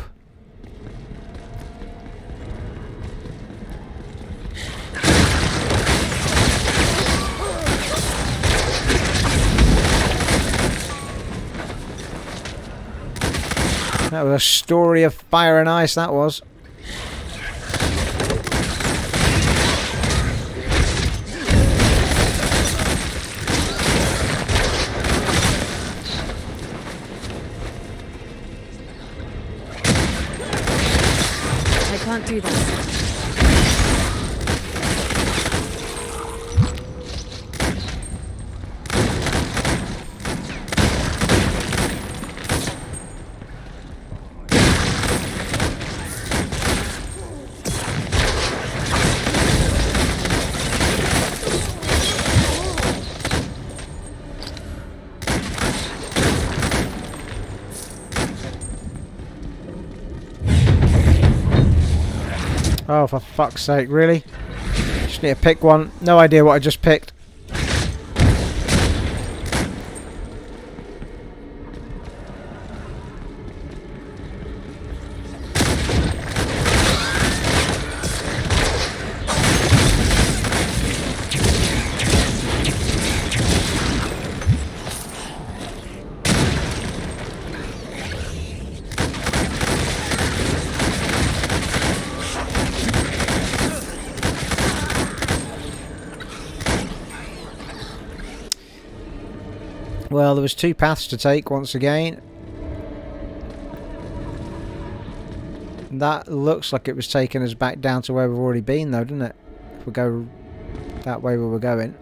That was a story of fire and ice, that was. Can't do that. Oh, for fuck's sake, really? Just need to pick one. No idea what I just picked. Well, there was 2 paths to take once again. That looks like it was taking us back down to where we've already been though, doesn't it? If we go that way where we're going.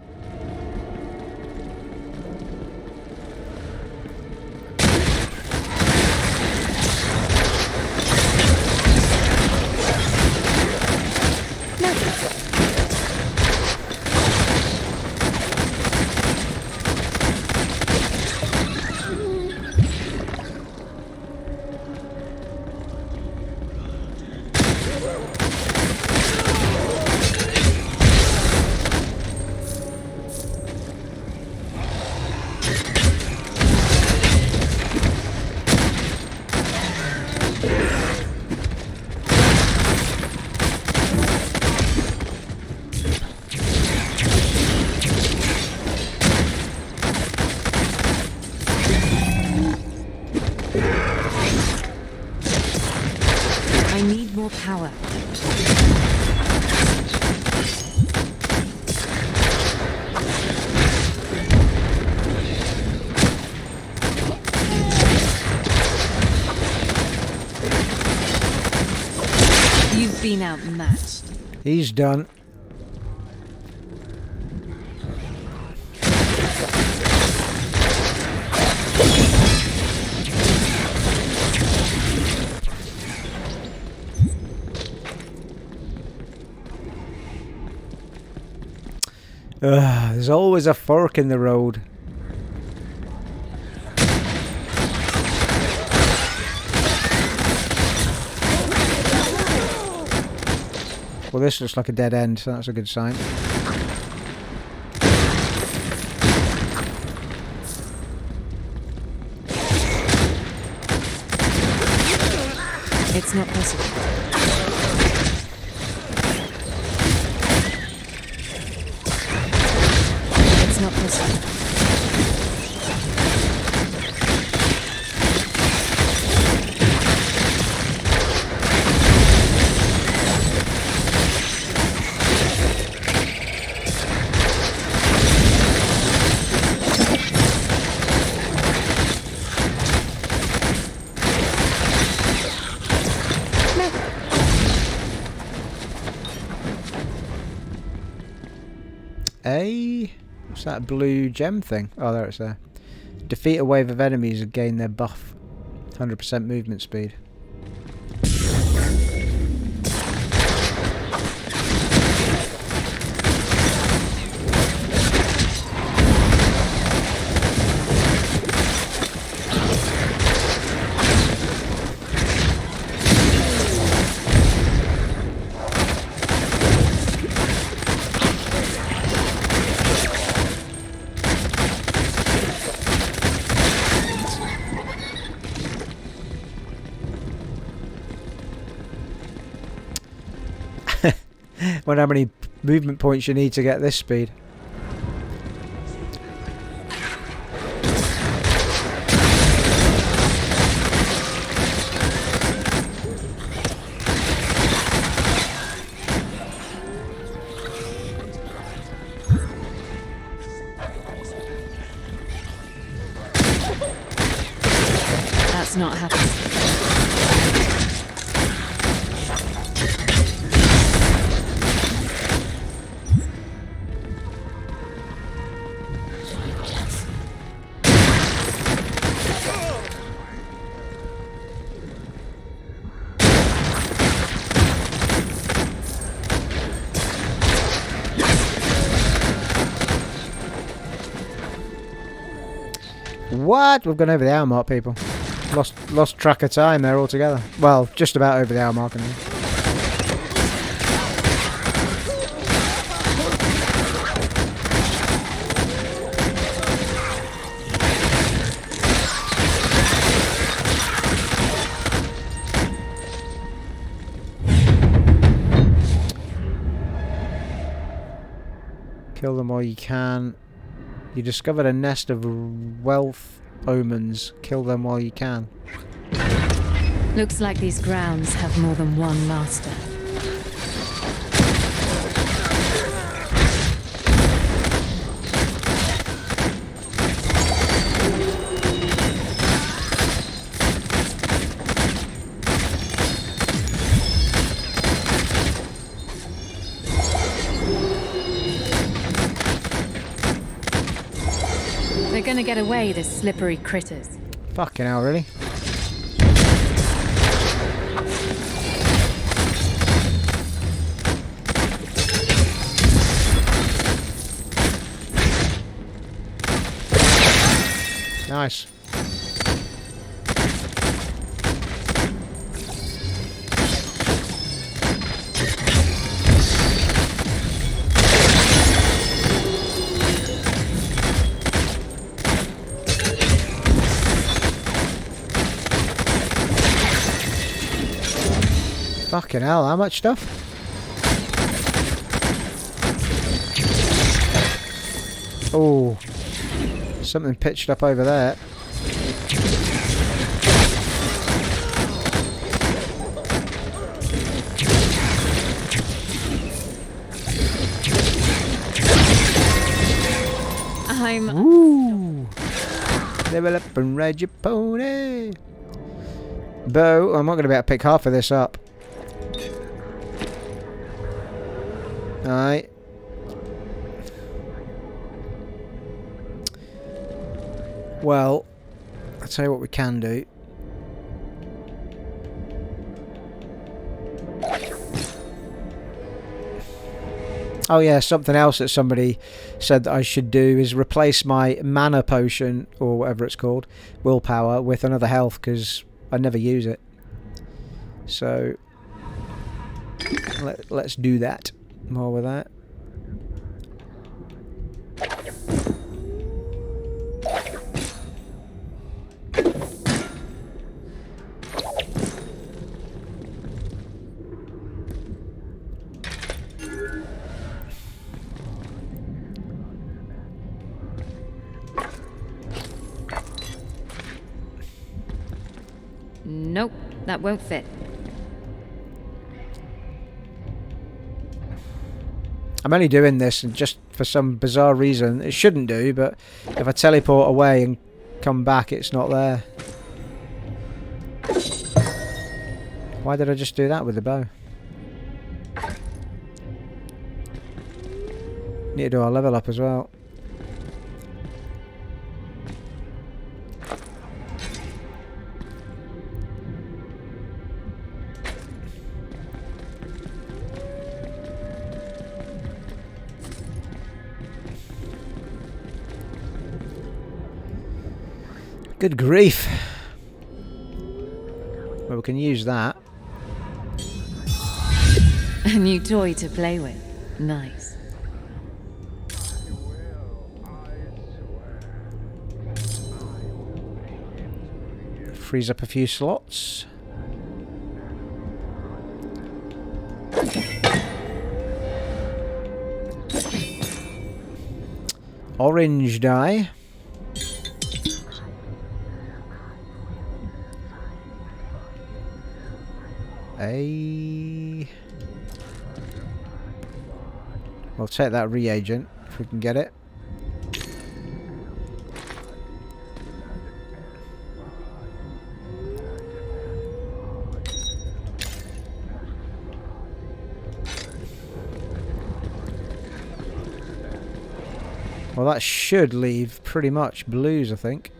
I need more power. You've been outmatched. He's done. There's always a fork in the road. Well, this looks like a dead end, so that's a good sign. It's not possible. It's not possible. What's that blue gem thing? Oh, there it's there. Defeat a wave of enemies and gain their buff. 100% movement speed. Wonder how many movement points you need to get this speed. That's not happening. What? We've gone over the hour mark, people. Lost track of time there altogether. Well, just about over the hour mark anyway. Kill them while you can. You discovered a nest of wealth omens. Kill them while you can. Looks like these grounds have more than one master. They're gonna get away, the slippery critters. Fucking hell, really? Nice. Fucking hell, how much stuff? Oh, something pitched up over there. Ooh. Level up and ride your pony. Bo, I'm not going to be able to pick half of this up. Alright. Well, I'll tell you what we can do. Oh yeah, something else that somebody said that I should do is replace my mana potion, or whatever it's called, willpower, with another health, because I never use it. So, let's do that. More with that. Nope, that won't fit. I'm only doing this just for some bizarre reason. It shouldn't do, but if I teleport away and come back, it's not there. Why did I just do that with the bow? Need to do our level up as well. Good grief. Well, we can use that. A new toy to play with. Nice. Frees up a few slots. Orange dye. We'll take that reagent if we can get it. Well, that should leave pretty much blues, I think.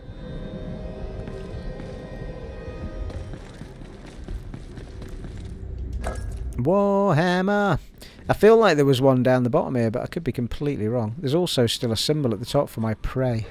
Warhammer! I feel like there was one down the bottom here, but I could be completely wrong. There's also still a symbol at the top for my prey.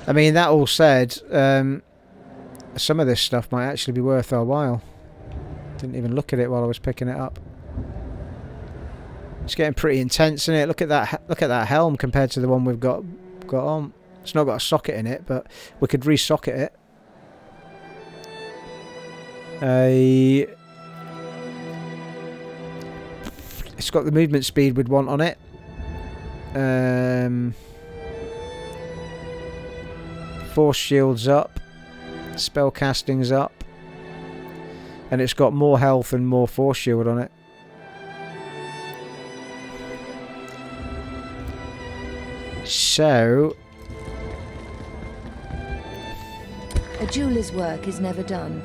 I mean, that all said, some of this stuff might actually be worth our while. Didn't even look at it while I was picking it up. It's getting pretty intense, isn't it? Look at that! Look at that helm compared to the one we've got on. It's not got a socket in it, but we could re-socket it. It's got the movement speed we'd want on it. Force shield's up. Spell casting's up. And it's got more health and more force shield on it. So... A jeweler's work is never done.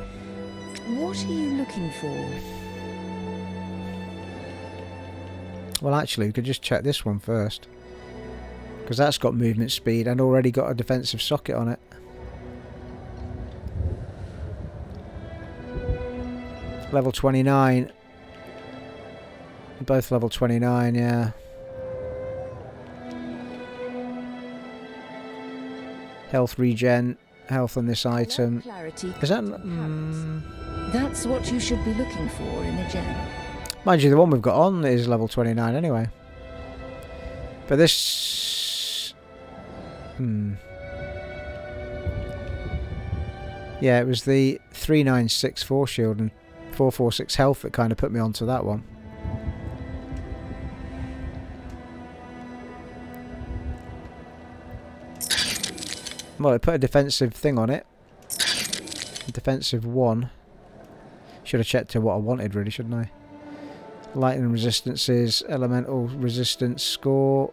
What are you looking for? Well, actually, we could just check this one first. Because that's got movement speed and already got a defensive socket on it. Level 29. Both level 29, yeah. Health regen. Health on this item. Clarity. Is that... That's what you should be looking for in a gem. Mind you, the one we've got on is level 29 anyway. But this... Yeah, it was the 396 force shield and 446 health that kind of put me onto that one. Well, it put a defensive thing on it. A defensive 1. Should have checked to what I wanted really, shouldn't I? Lightning resistances, elemental resistance score.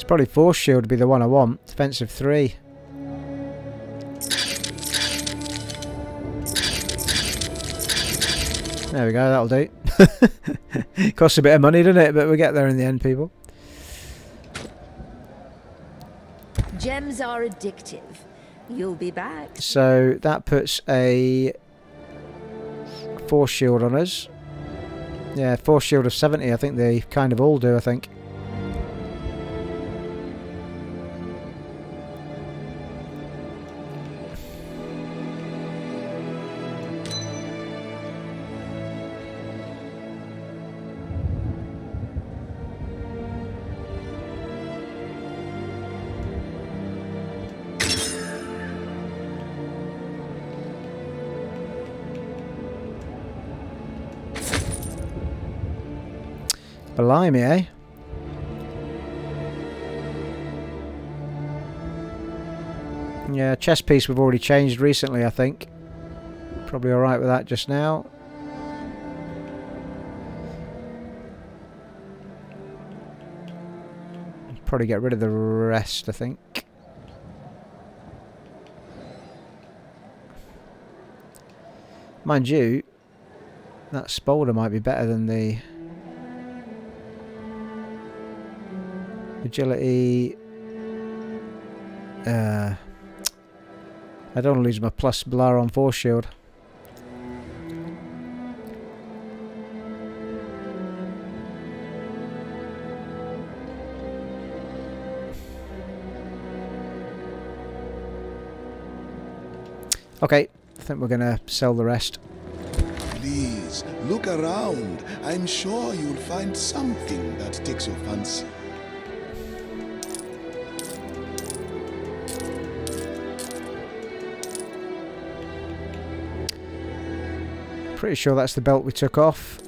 Probably force shield would be the one I want. Defensive 3. There we go, that'll do. Costs a bit of money, doesn't it? But we get there in the end, people. Gems are addictive. You'll be back. So that puts a force shield on us. Yeah, force shield of 70. I think they kind of all do, I think. Blimey, eh? Yeah, chest piece we've already changed recently, I think. Probably alright with that just now. Probably get rid of the rest, I think. Mind you, that Spolder might be better than the... Agility. I don't want to lose my plus blur on force shield. Okay, I think we're gonna sell the rest. Please, look around. I'm sure you'll find something that takes your fancy. Pretty sure that's the belt we took off.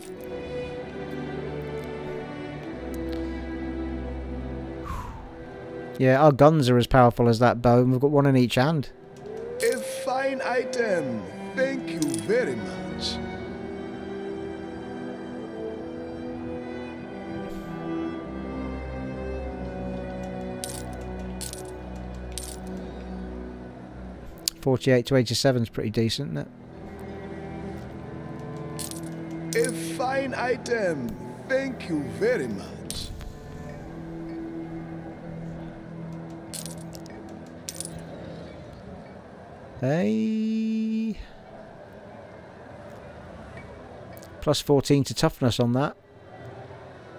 Yeah, our guns are as powerful as that bow, and we've got one in each hand. A fine item. Thank you very much. $48 to $87 is pretty decent, isn't it? A fine item. Thank you very much. Hey. Plus 14 to toughness on that.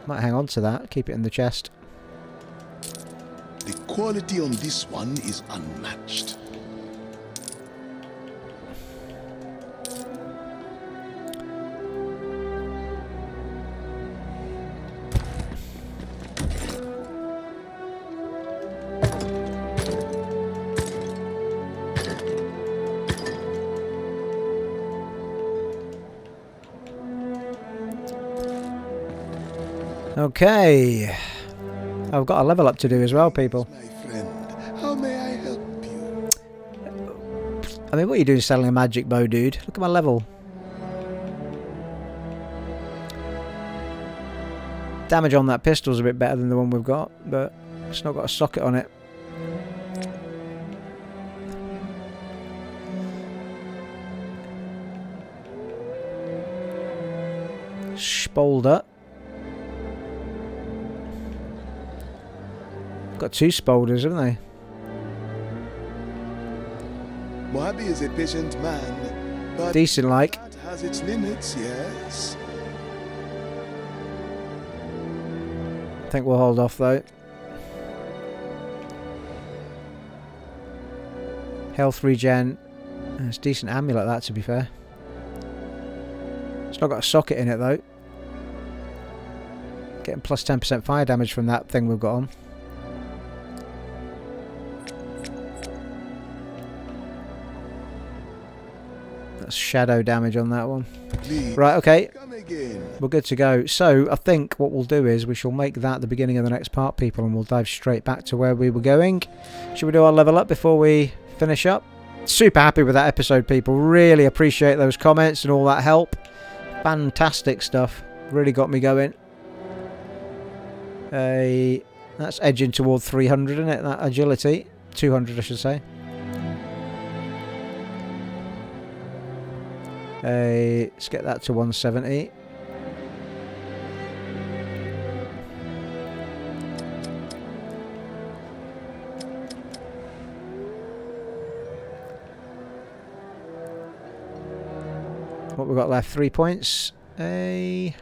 Might hang on to that. Keep it in the chest. The quality on this one is unmatched. Okay. I've got a level up to do as well, people. My friend, how may I help you? I mean, what are you doing selling a magic bow, dude? Look at my level. Damage on that pistol's a bit better than the one we've got, but it's not got a socket on it. Spolder. Got 2 spolders, haven't they? Moabi is a patient man, but Decent, like. that has its limits, yes. I think we'll hold off though. Health regen. It's a decent amulet, that, to be fair. It's not got a socket in it though. Getting plus 10% fire damage from that thing we've got on. That's shadow damage on that one. Please, Right, okay. come again. We're good to go. So, I think what we'll do is we shall make that the beginning of the next part, people, and we'll dive straight back to where we were going. Should we do our level up before we finish up? Super happy with that episode, people. Really appreciate those comments and all that help. Fantastic stuff. Really got me going. That's edging toward 300, isn't it? That agility. 200, I should say. Let's get that to 170. What we've got left? 3 points. I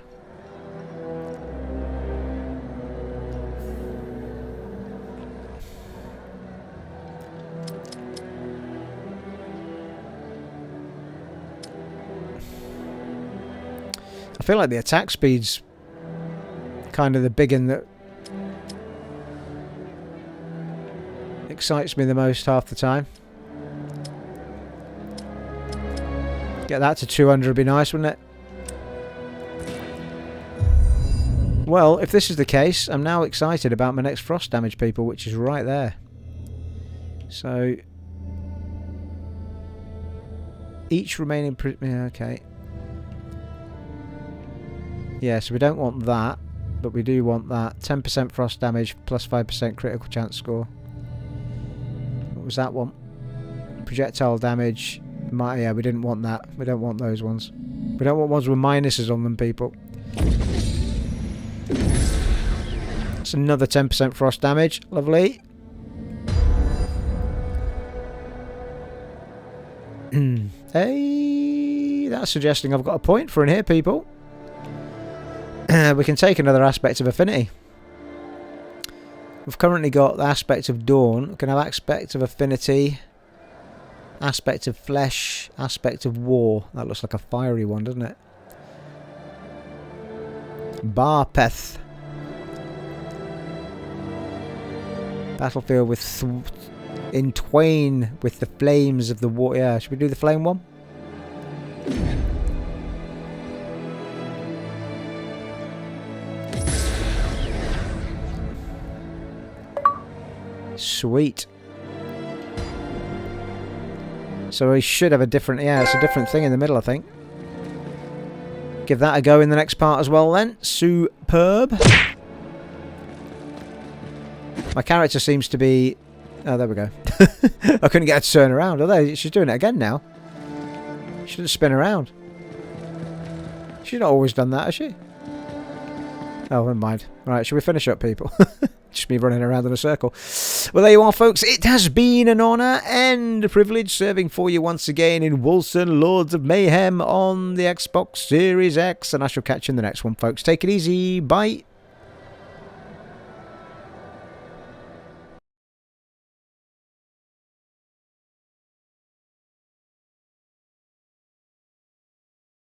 feel like the attack speed's kind of the big one that excites me the most half the time. Get that to 200 would be nice, wouldn't it? Well, if this is the case, I'm now excited about my next frost damage, people, which is right there. So, each remaining... yeah, okay. Yeah, so we don't want that, but we do want that. 10% frost damage plus 5% critical chance score. What was that one? Projectile damage. Yeah, we didn't want that. We don't want those ones. We don't want ones with minuses on them, people. It's another 10% frost damage. Lovely. Hey, that's suggesting I've got a point for in here, people. We can take another aspect of affinity. We've currently got the aspect of dawn. We can have aspect of affinity, aspect of flesh, aspect of war. That looks like a fiery one, doesn't it? Barpeth. Battlefield with entwine with the flames of the war. Yeah, should we do the flame one? Sweet. So we should have a different... yeah, it's a different thing in the middle, I think. Give that a go in the next part as well, then. Superb. My character seems to be... oh, there we go. I couldn't get her to turn around. Although she's doing it again now. She didn't spin around. She's not always done that, has she? Oh, never mind. Right, should we finish up, people? Just me running around in a circle. Well, there you are, folks. It has been an honour and a privilege serving for you once again in Wolcen, Lords of Mayhem on the Xbox Series X. And I shall catch you in the next one, folks. Take it easy. Bye.